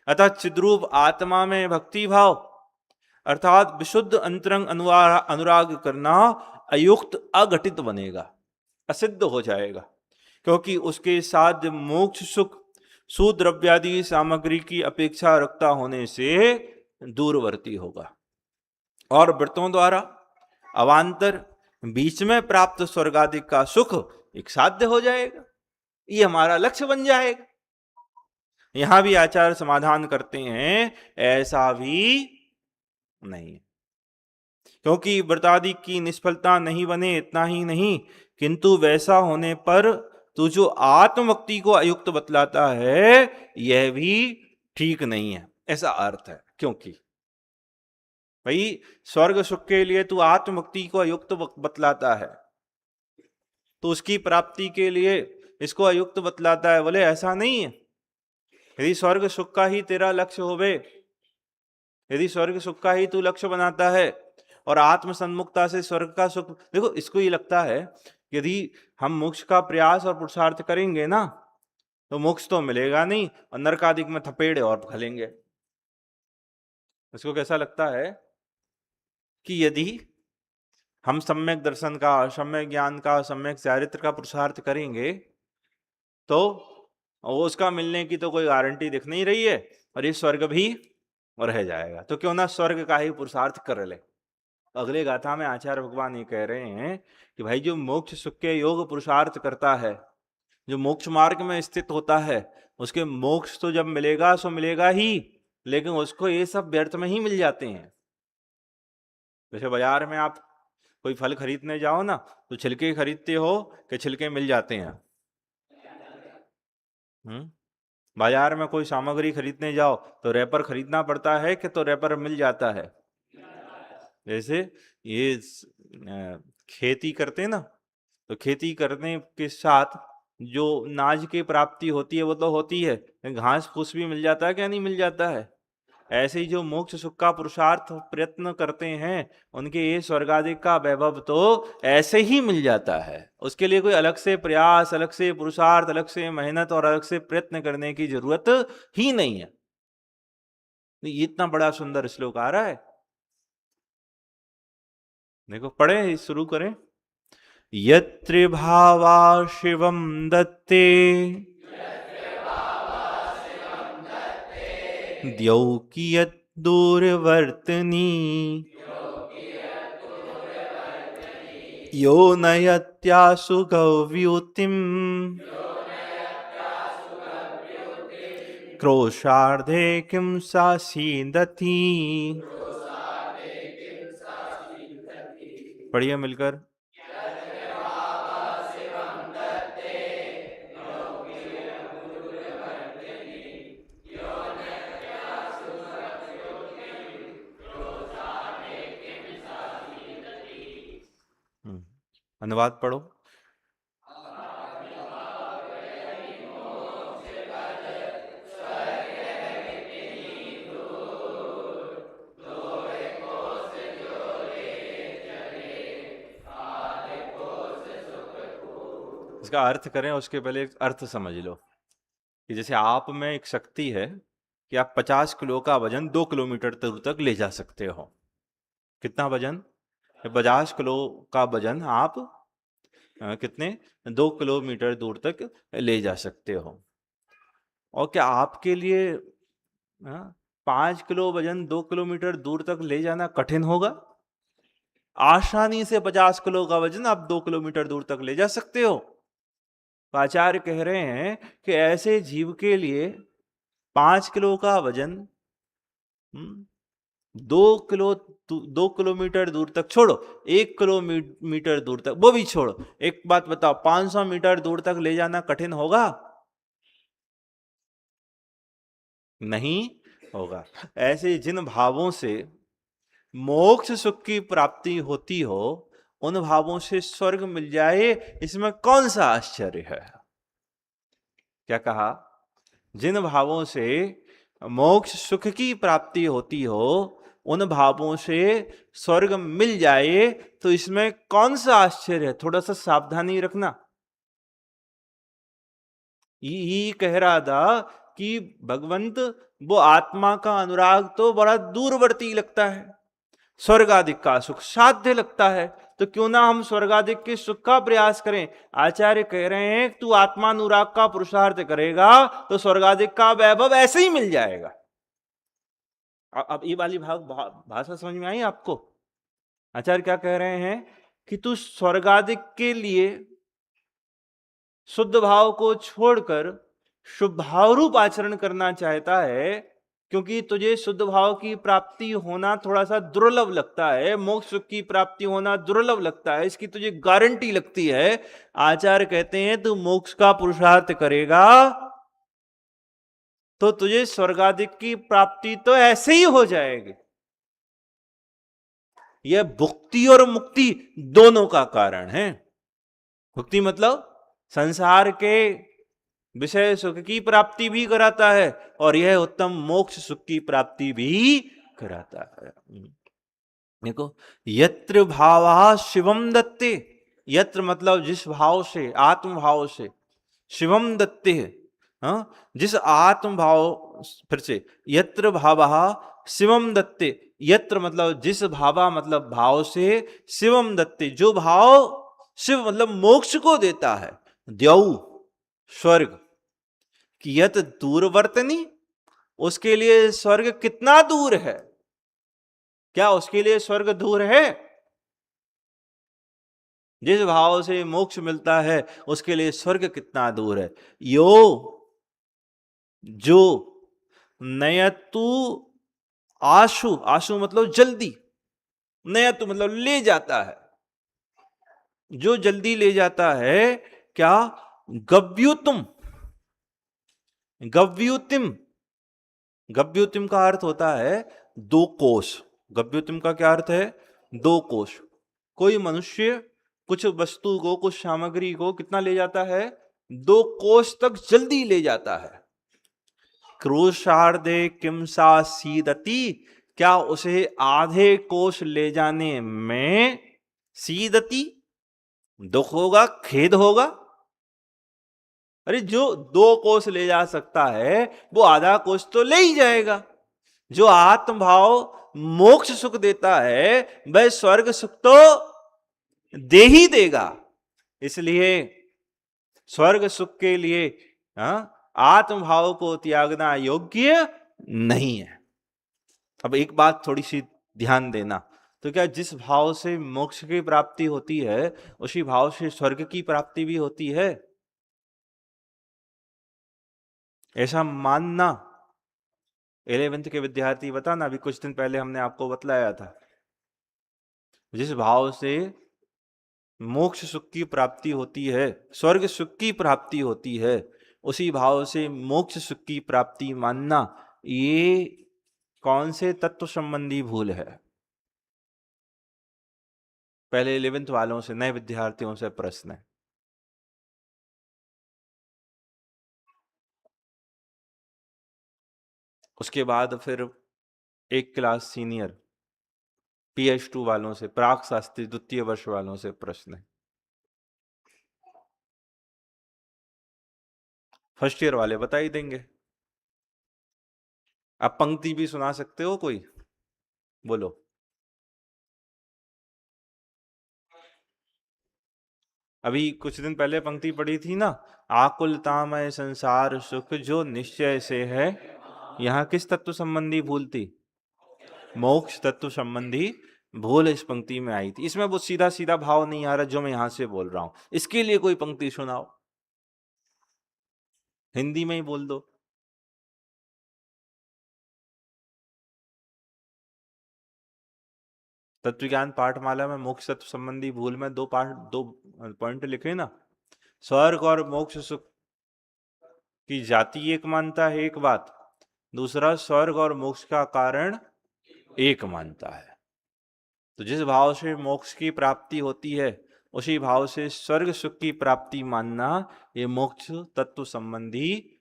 अतः चिद्रूप आत्मा में भक्ति भाव अर्थात विशुद्ध अंतरंग अनुराग करना अयुक्त अघटित बनेगा, असिद्ध हो जाएगा, क्योंकि उसके साध्य मोक्ष सुख सुद्रव्यादि सामग्री की अपेक्षा रखता होने से दूरवर्ती होगा, और व्रतों द्वारा अवान्तर बीच में प्राप्त स्वर्गादिक का सुख एक साध्य हो जाएगा, ये हमारा लक्ष्य बन जाएगा। यहां भी आचार्य समाधान करते हैं, ऐसा भी नहीं, क्योंकि व्रतादि की निष्फलता नहीं बने इतना ही नहीं, किंतु वैसा होने पर तू जो आत्मभक्ति को अयुक्त बतलाता है यह भी ठीक नहीं है, ऐसा अर्थ है। क्योंकि भाई स्वर्ग सुख के लिए तू आत्मभक्ति को अयुक्त बतलाता है, तो उसकी प्राप्ति के लिए इसको अयुक्त बतलाता है, बोले ऐसा नहीं है। यदि स्वर्ग सुख का ही तेरा लक्ष्य होवे, यदि स्वर्ग सुख का ही तू लक्ष्य बनाता है और आत्म सन्मुखता से स्वर्ग का सुख, देखो इसको ये लगता है यदि हम मोक्ष का प्रयास और पुरुषार्थ करेंगे ना तो मोक्ष तो मिलेगा नहीं और नरकादिक में थपेड़े और खलेंगे। इसको कैसा लगता है कि यदि हम सम्यक दर्शन का, सम्यक ज्ञान का, सम्यक चारित्र का पुरुषार्थ करेंगे तो वो उसका मिलने की तो कोई गारंटी दिख नहीं रही है, और ये स्वर्ग भी रह जाएगा, तो क्यों ना स्वर्ग का ही पुरुषार्थ कर ले। अगले गाथा में आचार्य भगवान ये कह रहे हैं कि भाई जो मोक्ष सुख के योग पुरुषार्थ करता है, जो मोक्ष मार्ग में स्थित होता है, उसके मोक्ष तो जब मिलेगा सो मिलेगा ही, लेकिन उसको ये सब व्यर्थ में ही मिल जाते हैं। जैसे बाजार में आप कोई फल खरीदने जाओ ना तो छिलके खरीदते हो कि छिलके मिल जाते हैं? बाजार में कोई सामग्री खरीदने जाओ तो रैपर खरीदना पड़ता है कि तो रैपर मिल जाता है? जैसे ये खेती करते ना, तो खेती करने के साथ जो नाज की प्राप्ति होती है वो तो होती है, घास फूस भी मिल जाता है क्या नहीं मिल जाता है? ऐसे ही जो मोक्ष सुख का पुरुषार्थ प्रयत्न करते हैं उनके ये स्वर्गादिक का वैभव तो ऐसे ही मिल जाता है, उसके लिए कोई अलग से प्रयास, अलग से पुरुषार्थ, अलग से मेहनत और अलग से प्रयत्न करने की जरूरत ही नहीं है। ये इतना बड़ा सुंदर श्लोक आ रहा है, देखो पढ़े, शुरू करें। यत्र भावा शिवम दत्ते द्यौ कियत् दूरवर्तनी यो नयत्यासु गव्युतिम् क्रोशार्धे किं सासीदति। पढ़िए मिलकर। अनुवाद पढ़ो। इसका अर्थ करें उसके पहले एक अर्थ समझ लो कि जैसे आप में एक शक्ति है कि आप 50 किलो का वजन 2 किलोमीटर दूर तक ले जा सकते हो। कितना वजन? 50 किलो का वजन आप कितने 2 किलोमीटर दूर तक ले जा सकते हो। और क्या आपके लिए 5 किलो वजन 2 किलोमीटर दूर तक ले जाना कठिन होगा? आसानी से 50 किलो का वजन आप 2 किलोमीटर दूर तक ले जा सकते हो। आचार्य कह रहे हैं कि ऐसे जीव के लिए 5 किलो का वजन 2 किलोमीटर दूर तक छोड़ो, 1 किलोमीटर दूर तक वो भी छोड़ो, एक बात बताओ, 500 मीटर दूर तक ले जाना कठिन होगा? नहीं होगा। ऐसे जिन भावों से मोक्ष सुख की प्राप्ति होती हो, उन भावों से स्वर्ग मिल जाए, इसमें कौन सा आश्चर्य है? क्या कहा? जिन भावों से मोक्ष सुख की प्राप्ति होती हो, उन भावों से स्वर्ग मिल जाए, तो इसमें कौन सा आश्चर्य है? थोड़ा सा सावधानी रखना। ये कह रहा था कि भगवंत वो आत्मा का अनुराग तो बड़ा दूरवर्ती लगता है, स्वर्गादिक का सुख साध्य लगता है, तो क्यों ना हम स्वर्गादिक के सुख का प्रयास करें। आचार्य कह रहे हैं तू आत्मानुराग का पुरुषार्थ करेगा तो स्वर्गादिक का वैभव ऐसे ही मिल जाएगा। अब ये वाली भाषा समझ में आई आपको? आचार्य क्या कह रहे हैं कि तू स्वर्गादिक के लिए शुद्ध भाव को छोड़कर शुभ भाव रूप आचरण करना चाहता है, क्योंकि तुझे शुद्ध भाव की प्राप्ति होना थोड़ा सा दुर्लभ लगता है, मोक्ष सुख की प्राप्ति होना दुर्लभ लगता है, इसकी तुझे गारंटी लगती है। आचार्य कहते हैं तू मोक्ष का पुरुषार्थ करेगा तो तुझे स्वर्गादिक की प्राप्ति तो ऐसे ही हो जाएगी। यह भुक्ति और मुक्ति दोनों का कारण है। भुक्ति मतलब संसार के विषय सुख की प्राप्ति भी कराता है, और यह उत्तम मोक्ष सुख की प्राप्ति भी कराता है। देखो, यत्र भावा शिवम दत्ते, यत्र मतलब जिस भाव से, आत्म भाव से, शिवम दत्ते है, जिस आत्म भाव, फिर से यत्र भावा शिवम दत्ते, यत्र मतलब जिस भावा मतलब भाव से, शिवम दत्ते जो भाव शिव मतलब मोक्ष को देता है, द्यऊ स्वर्ग, कियत दूरवर्तनी, उसके लिए स्वर्ग कितना दूर है? क्या उसके लिए स्वर्ग दूर है? जिस भाव से मोक्ष मिलता है उसके लिए स्वर्ग कितना दूर है। यो जो नयतु आशु, आशु मतलब जल्दी, नयतु मतलब ले जाता है, जो जल्दी ले जाता है। क्या? गव्युतम, गव्युतिम, गव्युतिम का अर्थ होता है 2 कोश। गव्युतिम का क्या अर्थ है? 2 कोश। कोई मनुष्य कुछ वस्तु को, कुछ सामग्री को कितना ले जाता है? 2 कोश तक जल्दी ले जाता है। क्रोशार्धे किम सा सीदति, क्या उसे आधे कोश ले जाने में सीदति दुख होगा, खेद होगा? अरे जो 2 कोश ले जा सकता है वो आधा कोश तो ले ही जाएगा। जो आत्म भाव मोक्ष सुख देता है वह स्वर्ग सुख तो दे ही देगा। इसलिए स्वर्ग सुख के लिए आत्म भाव को त्यागना योग्य नहीं है। अब एक बात थोड़ी सी ध्यान देना, तो क्या जिस भाव से मोक्ष की प्राप्ति होती है उसी भाव से स्वर्ग की प्राप्ति भी होती है? ऐसा मानना। 11th के विद्यार्थी बताना, अभी कुछ दिन पहले हमने आपको बतलाया था, जिस भाव से मोक्ष सुख की प्राप्ति होती है, स्वर्ग सुख की प्राप्ति होती है, उसी भाव से मोक्ष सुख की प्राप्ति मानना, ये कौन से तत्व संबंधी भूल है? पहले 11th वालों से, नए विद्यार्थियों से प्रश्न है। उसके बाद फिर एक क्लास सीनियर PH2 वालों से, प्राक शास्त्री द्वितीय वर्ष वालों से प्रश्न है। फर्स्ट ईयर वाले बता ही देंगे। आप पंक्ति भी सुना सकते हो कोई, बोलो। अभी कुछ दिन पहले पंक्ति पढ़ी थी ना, आकुलतामय संसार सुख जो निश्चय से है। यहाँ किस तत्व संबंधी भूल थी? मोक्ष तत्व संबंधी भूल इस पंक्ति में आई थी। इसमें वो सीधा सीधा भाव नहीं आ रहा जो मैं यहां से बोल रहा हूं। इसके लिए कोई पंक्ति सुनाओ, हिंदी में ही बोल दो। तत्व ज्ञान पाठमाला में मोक्ष तत्व संबंधी भूल में दो पॉइंट लिखे ना, स्वर्ग और मोक्ष सुख की जाति एक मानता है, एक बात। दूसरा, स्वर्ग और मोक्ष का कारण एक मानता है। तो जिस भाव से मोक्ष की प्राप्ति होती है उसी भाव से स्वर्ग सुख की प्राप्ति मानना, ये मोक्ष तत्व संबंधी।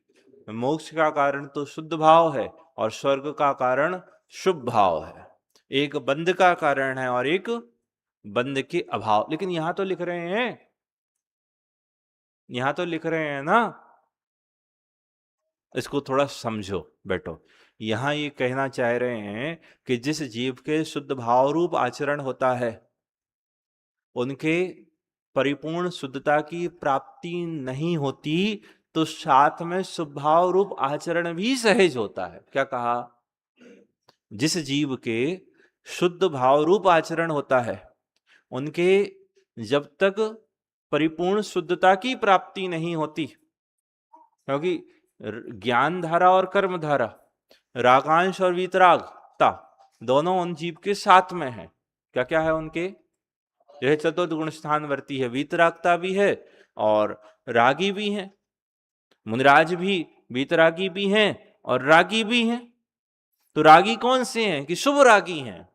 मोक्ष का कारण तो शुद्ध भाव है और स्वर्ग का कारण शुभ भाव है। एक बंध का कारण है और एक बंध के अभाव। लेकिन यहां तो लिख रहे हैं, यहां तो लिख रहे हैं ना, इसको थोड़ा समझो बेटो। यहां ये कहना चाह रहे हैं कि जिस जीव के शुद्ध भाव रूप आचरण होता है उनके परिपूर्ण शुद्धता की प्राप्ति नहीं होती, तो साथ में स्वभाव रूप आचरण भी सहज होता है। क्या कहा? जिस जीव के शुद्ध भाव रूप आचरण होता है उनके जब तक परिपूर्ण शुद्धता की प्राप्ति नहीं होती, क्योंकि ज्ञान धारा और कर्म धारा, रागांश और वीतरागता दोनों उन जीव के साथ में है। क्या क्या है उनके? यह चतुर्थ गुण स्थानवर्ती है, वीतरागता भी है और रागी भी है। मुनिराज भी वीतरागी भी हैं और रागी भी हैं। तो रागी कौन से हैं? कि शुभ रागी हैं।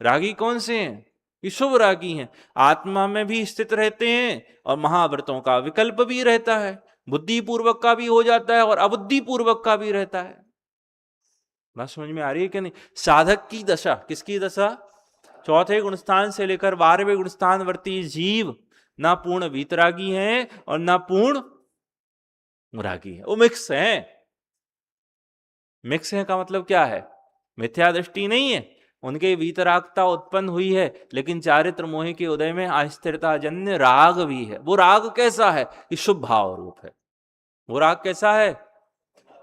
रागी कौन से हैं? कि शुभ रागी हैं। आत्मा में भी स्थित रहते हैं और महाव्रतों का विकल्प भी रहता है। बुद्धि पूर्वक का भी हो जाता है और अबुद्धि पूर्वक का भी रहता है। बात समझ में आ रही है कि नहीं? साधक की दशा, किसकी दशा? चौथे गुणस्थान से लेकर 12वें गुणस्थान वर्ती जीव ना पूर्ण वीतरागी हैं और ना पूर्ण रागी है, वो मिक्स है। मिक्स है का मतलब क्या है? मिथ्या दृष्टि नहीं है, उनके वीतरागता उत्पन्न हुई है, लेकिन चारित्र मोह के उदय में अस्थिरता जन्य राग भी है। वो राग कैसा है? कि शुभ भाव रूप है। वो राग कैसा है?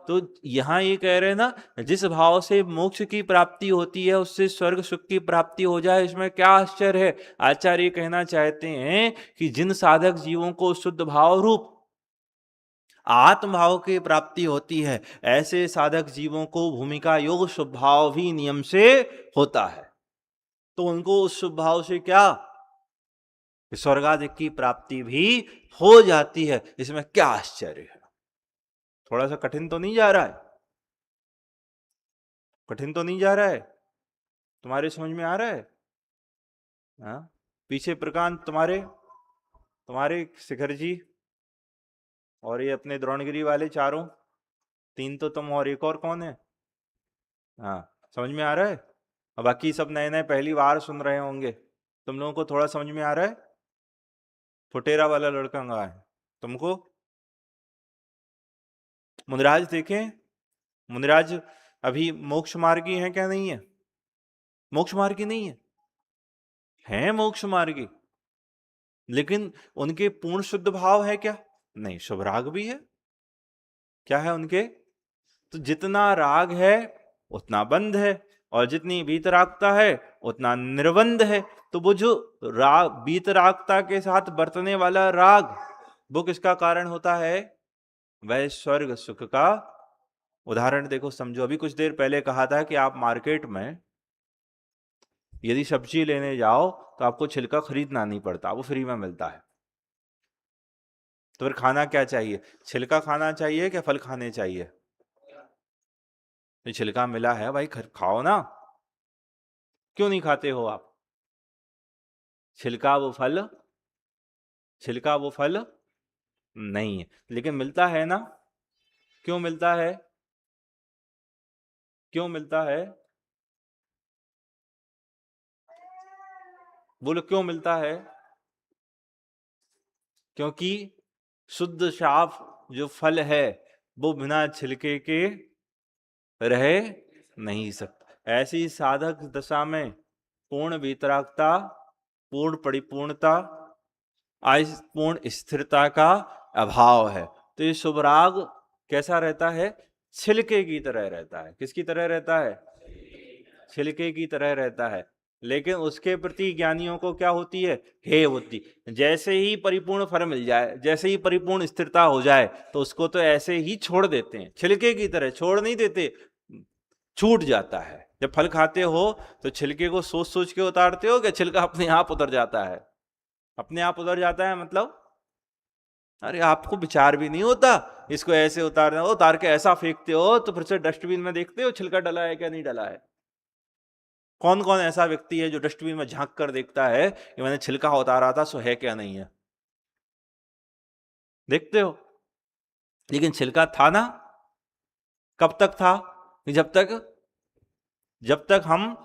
तो यहां ये कह रहे हैं ना, जिस भाव से मोक्ष की प्राप्ति होती है उससे स्वर्ग सुख की प्राप्ति हो जाए, इसमें क्या आश्चर्य है? आचार्य कहना चाहते हैं कि जिन साधक जीवों को शुद्ध भाव रूप आत्मभाव की प्राप्ति होती है, ऐसे साधक जीवों को भूमिका योग स्वभाव भी नियम से होता है। तो उनको उस स्वभाव से क्या स्वर्गाधिक की प्राप्ति भी हो जाती है। इसमें क्या आश्चर्य है? थोड़ा सा कठिन तो नहीं जा रहा है? कठिन तो नहीं जा रहा है? तुम्हारे समझ में आ रहा है? हाँ, पीछे प्रकांत, तुम्हारे तुम्हारे शिखर जी और ये अपने द्रोणगिरी वाले चारों, 3 तो तुम और एक और कौन है? हाँ, समझ में आ रहा है? और बाकी सब नए नए पहली बार सुन रहे होंगे। तुम लोगों को थोड़ा समझ में आ रहा है? फुटेरा वाला लड़का कहाँ है? तुमको मुनिराज देखें, मुनिराज अभी मोक्ष मार्गी है क्या? नहीं है? मोक्ष मार्गी नहीं है, है मोक्ष मार्गी, लेकिन उनके पूर्ण शुद्ध भाव है क्या? नहीं, शुभ राग भी है। क्या है उनके? तो जितना राग है उतना बंध है और जितनी वीतरागता है उतना निर्बंध है। तो वो जो राग वीतरागता के साथ बरतने वाला राग, वो किसका कारण होता है? वह स्वर्ग सुख का। उदाहरण देखो, समझो। अभी कुछ देर पहले कहा था कि आप मार्केट में यदि सब्जी लेने जाओ तो आपको छिलका खरीदना नहीं पड़ता, वो फ्री में मिलता है। तो फिर खाना क्या चाहिए? छिलका खाना चाहिए क्या फल खाने चाहिए? तो छिलका मिला है भाई, खाओ ना। क्यों नहीं खाते हो आप? छिलका वो फल, छिलका वो फल नहीं है, लेकिन मिलता है ना। क्यों मिलता है? क्यों मिलता है? बोलो क्यों मिलता है? क्योंकि शुद्ध साफ जो फल है वो बिना छिलके के रह नहीं सकता। ऐसी साधक दशा में पूर्ण वितरागता, पूर्ण परिपूर्णता, पूर्ण स्थिरता का अभाव है। तो ये शुभराग कैसा रहता है? छिलके की तरह रहता है। किसकी तरह रहता है? छिलके की तरह रहता है। लेकिन उसके प्रति ज्ञानियों को क्या होती है? हे बुद्धि। जैसे ही परिपूर्ण फल मिल जाए, जैसे ही परिपूर्ण स्थिरता हो जाए, तो उसको तो ऐसे ही छोड़ देते हैं, छिलके की तरह छोड़ नहीं देते, छूट जाता है। जब फल खाते हो तो छिलके को सोच सोच के उतारते हो, कि छिलका अपने आप उतर जाता है? अपने आप उतर जाता है मतलब, अरे आपको विचार भी नहीं होता इसको ऐसे उतारना, उतार के ऐसा फेंकते हो, तो फिर से डस्टबिन में देखते हो छिलका डला है क्या नहीं डला है। कौन कौन ऐसा व्यक्ति है जो डस्टबिन में झांक कर देखता है कि मैंने छिलका उतारा था, सो है क्या नहीं है? देखते हो। लेकिन छिलका था ना। कब तक था? जब तक हम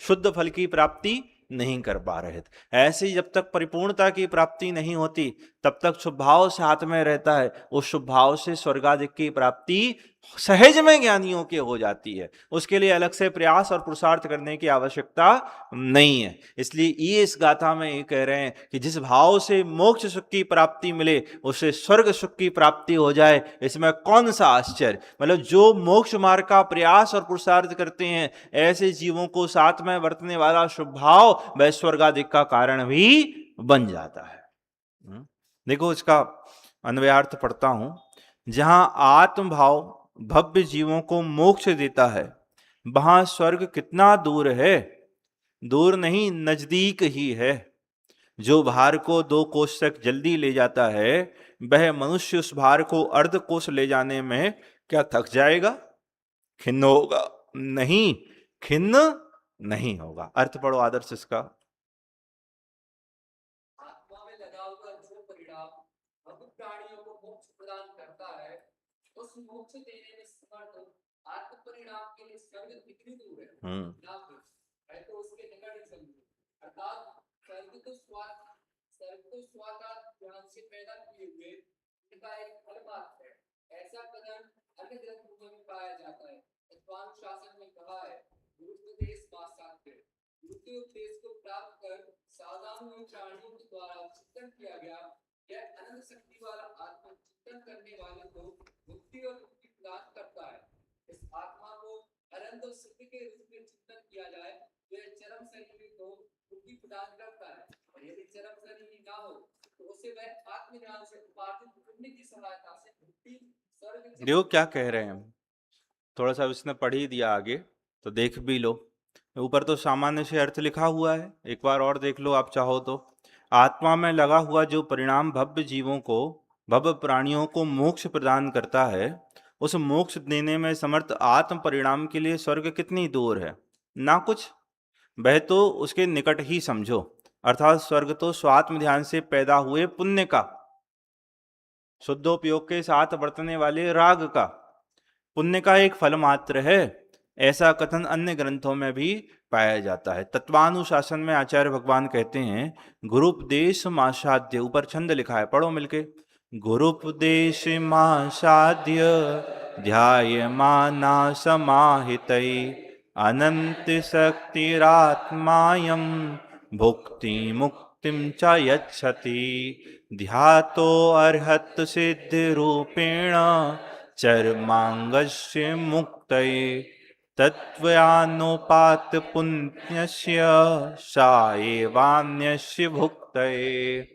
शुद्ध फल की प्राप्ति नहीं कर पा रहे थे। ऐसे ही जब तक परिपूर्णता की प्राप्ति नहीं होती, तब तक शुभ भाव साथ में रहता है। उस शुभ भाव से स्वर्गादिक की प्राप्ति सहज में ज्ञानियों की हो जाती है। उसके लिए अलग से प्रयास और पुरुषार्थ करने की आवश्यकता नहीं है। इसलिए ये इस गाथा में ये कह रहे हैं कि जिस भाव से मोक्ष सुख की प्राप्ति मिले, उससे स्वर्ग सुख की प्राप्ति हो जाए, इसमें कौन सा आश्चर्य। मतलब जो मोक्ष मार्ग का प्रयास और पुरुषार्थ करते हैं, ऐसे जीवों को साथ में वर्तने वाला शुभ भाव वह स्वर्गादिक का कारण भी बन जाता है। देखो इसका अन्वयार्थ पढ़ता हूं। जहां आत्म भाव भव्य जीवों को मोक्ष देता है, वहां स्वर्ग कितना दूर है? दूर नहीं, नजदीक ही है। जो भार को 2 कोस तक जल्दी ले जाता है, वह मनुष्य उस भार को अर्ध कोस ले जाने में क्या थक जाएगा? खिन्न होगा? नहीं, खिन्न नहीं होगा। अर्थ पढ़ो आदर्श इसका। आत्मा में लगा हुआ जो परिणाम अब प्राणियों को मोक्ष प्रदान करता है, उस मोक्ष देने में समर्थ आत्म परिणाम के लिए स्वर्ग कितनी दूर है ना कुछ है, तो उसके निकट ही समझो। अर्थात स्वर्ग तो स्वाकात ध्यान से पैदा किए हुए इनका एक फल मात्र है। ऐसा कथन अन्य ग्रंथों में पाया जाता है। शासन में कहा है, गुरुपदेश मासाक्य द्वितीय उपदेश को प्राप्त कर साधारण प्राणियों के द्वारा चिंतन किया गया। यह अनंत शक्ति वाला आत्मा चिंतन करने वाले को मुक्ति और मुक्ति प्रदान करता है। इस आत्मा को अनंत शक्ति के रूप में चिंतन किया जाए तो यह चरम शरीर को मुक्ति प्रदान करता है। और यदि चरम शरीर ना हो तो उसे वह आत्मज्ञान से उपार्जित पुण्य की सहायता से मुक्ति स्वर्ग। देखो क्या कह रहे हैं, थोड़ा सा उसने पढ़ ही दिया, आगे तो देख भी लो। ऊपर तो सामान्य से अर्थ लिखा हुआ है, एक बार और देख लो आप चाहो तो। आत्मा में लगा हुआ जो परिणाम भव्य जीवों को, भव्य प्राणियों को मोक्ष प्रदान करता है, उस मोक्ष देने में समर्थ आत्म परिणाम के लिए स्वर्ग कितनी दूर है? ना कुछ, वह तो उसके निकट ही समझो। अर्थात स्वर्ग तो स्वात्म ध्यान से पैदा हुए पुण्य का, शुद्धोपयोग के साथ बरतने वाले राग का, पुण्य का एक फल मात्र है। ऐसा कथन अन्य ग्रंथों में भी पाया जाता है। तत्वानुशासन में आचार्य भगवान कहते हैं, गुरुपदेश मासाध्य, ऊपर छंद लिखा है, पढ़ो मिलके। गुरुपदेश मासाध्य ध्यायमाना समाहितै अनंत शक्तिरात्मायं भुक्ति मुक्तिं च यच्छति ध्यातो अर्हत सिद्धि रूपेण चर्मांगस्य मुक्तये तत्त्वयानोपात पुण्यस्य सा एवान्यस्य भुक्तये।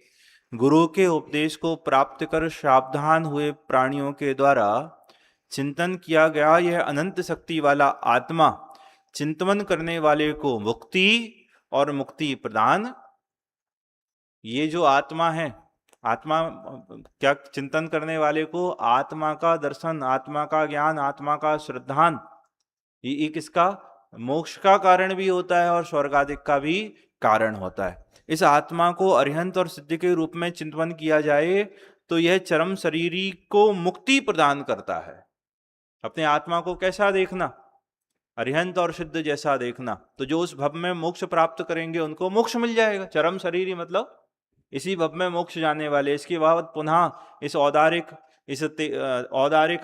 गुरु के उपदेश को प्राप्त कर सावधान हुए प्राणियों के द्वारा चिंतन किया गया यह अनंत शक्ति वाला आत्मा चिंतन करने वाले को मुक्ति और मुक्ति प्रदान। ये जो आत्मा है, आत्मा क्या, चिंतन करने वाले को आत्मा का दर्शन, आत्मा का ज्ञान, आत्मा का श्रद्धान, ये किसका? मोक्ष का कारण भी होता है और स्वर्ग आदि का भी कारण होता है। इस आत्मा को अरिहंत और सिद्ध के रूप में चिंतन किया जाए तो यह चरम शरीरी को मुक्ति प्रदान करता है। अपने आत्मा को कैसा देखना? अरिहंत और सिद्ध जैसा देखना। तो जो उस भव में मोक्ष प्राप्त करेंगे उनको मोक्ष मिल जाएगा। चरम शरीरी मतलब इसी भव में मोक्ष जाने वाले, इसके बाद पुनः इस औदारिक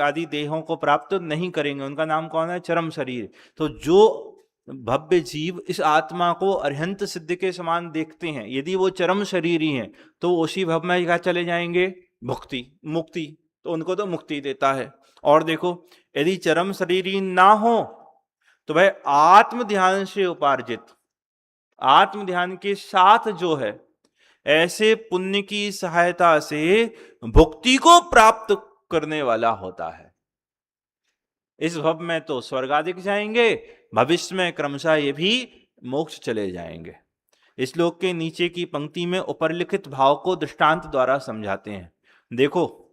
आदि देहों को प्राप्त नहीं करेंगे, उनका नाम कौन है? चरम शरीर। तो जो भव्य जीव इस आत्मा को अरिहंत सिद्ध के समान देखते हैं, यदि वो चरम शरीरी हैं तो उसी भव में क्या चले जाएंगे? मुक्ति। तो उनको तो मुक्ति देता है। और देखो, यदि चरम शरीरी ना हो तो वह आत्म ध्यान से उपार्जित, आत्म ध्यान के साथ जो है, ऐसे पुण्य की सहायता से भुक्ति को प्राप्त करने वाला होता है। इस भव में तो स्वर्गाधिक जाएंगे, भविष्य में क्रमशः ये भी मोक्ष चले जाएंगे। इस श्लोक के नीचे की पंक्ति में उपरलिखित भाव को दृष्टांत द्वारा समझाते हैं। देखो,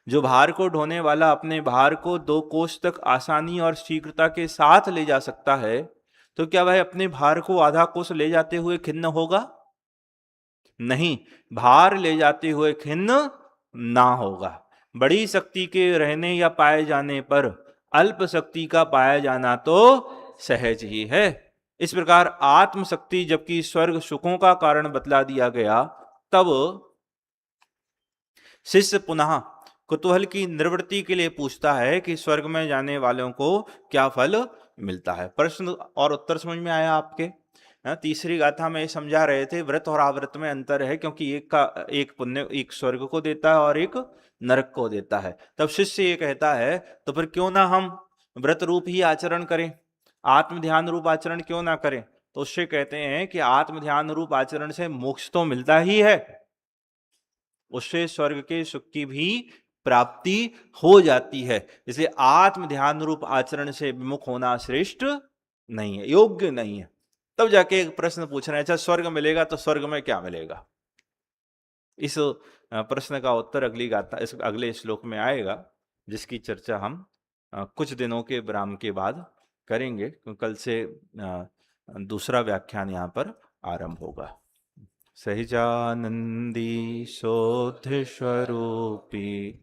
जो भार को ढोने वाला अपने भार को 2 कोस तक आसानी और शीघ्रता के साथ ले जा सकता है, तो क्या वह अपने भार को आधा कोस ले जाते हुए खिन्न होगा? नहीं, भार ले जाते हुए खिन्न ना होगा। बड़ी शक्ति के रहने या पाए जाने पर अल्प शक्ति का पाया जाना तो सहज ही है। इस प्रकार आत्मशक्ति जबकि स्वर्ग सुखों का कारण बतला दिया गया, तब शिष्य पुनः कुतूहल की निवृत्ति के लिए पूछता है कि स्वर्ग में जाने वालों को क्या फल मिलता है। प्रश्न और उत्तर समझ में आया आपके? तीसरी गाथा में समझा रहे थे व्रत और आवृत में अंतर है, क्योंकि एक पुण्य एक स्वर्ग को देता है और एक नरक को देता है। तब शिष्य ये कहता है, तो फिर क्यों ना हम व्रत रूप ही आचरण करें, आत्म ध्यान रूप आचरण क्यों ना करें? तो उससे कहते हैं कि आत्म ध्यान रूप आचरण से मोक्ष तो मिलता ही है, उससे स्वर्ग के सुख की भी प्राप्ति हो जाती है। इसलिए आत्म ध्यान रूप आचरण से विमुख होना श्रेष्ठ नहीं है, योग्य नहीं है। तब जाके एक प्रश्न पूछ रहे हैं, अच्छा स्वर्ग मिलेगा तो स्वर्ग में क्या मिलेगा? इस प्रश्न का उत्तर अगली गाथा, इस अगले श्लोक में आएगा, जिसकी चर्चा हम कुछ दिनों के विराम के बाद करेंगे, क्योंकि कल से दूसरा व्याख्यान यहाँ पर आरंभ होगा। सहजानंदी शोध स्वरूपी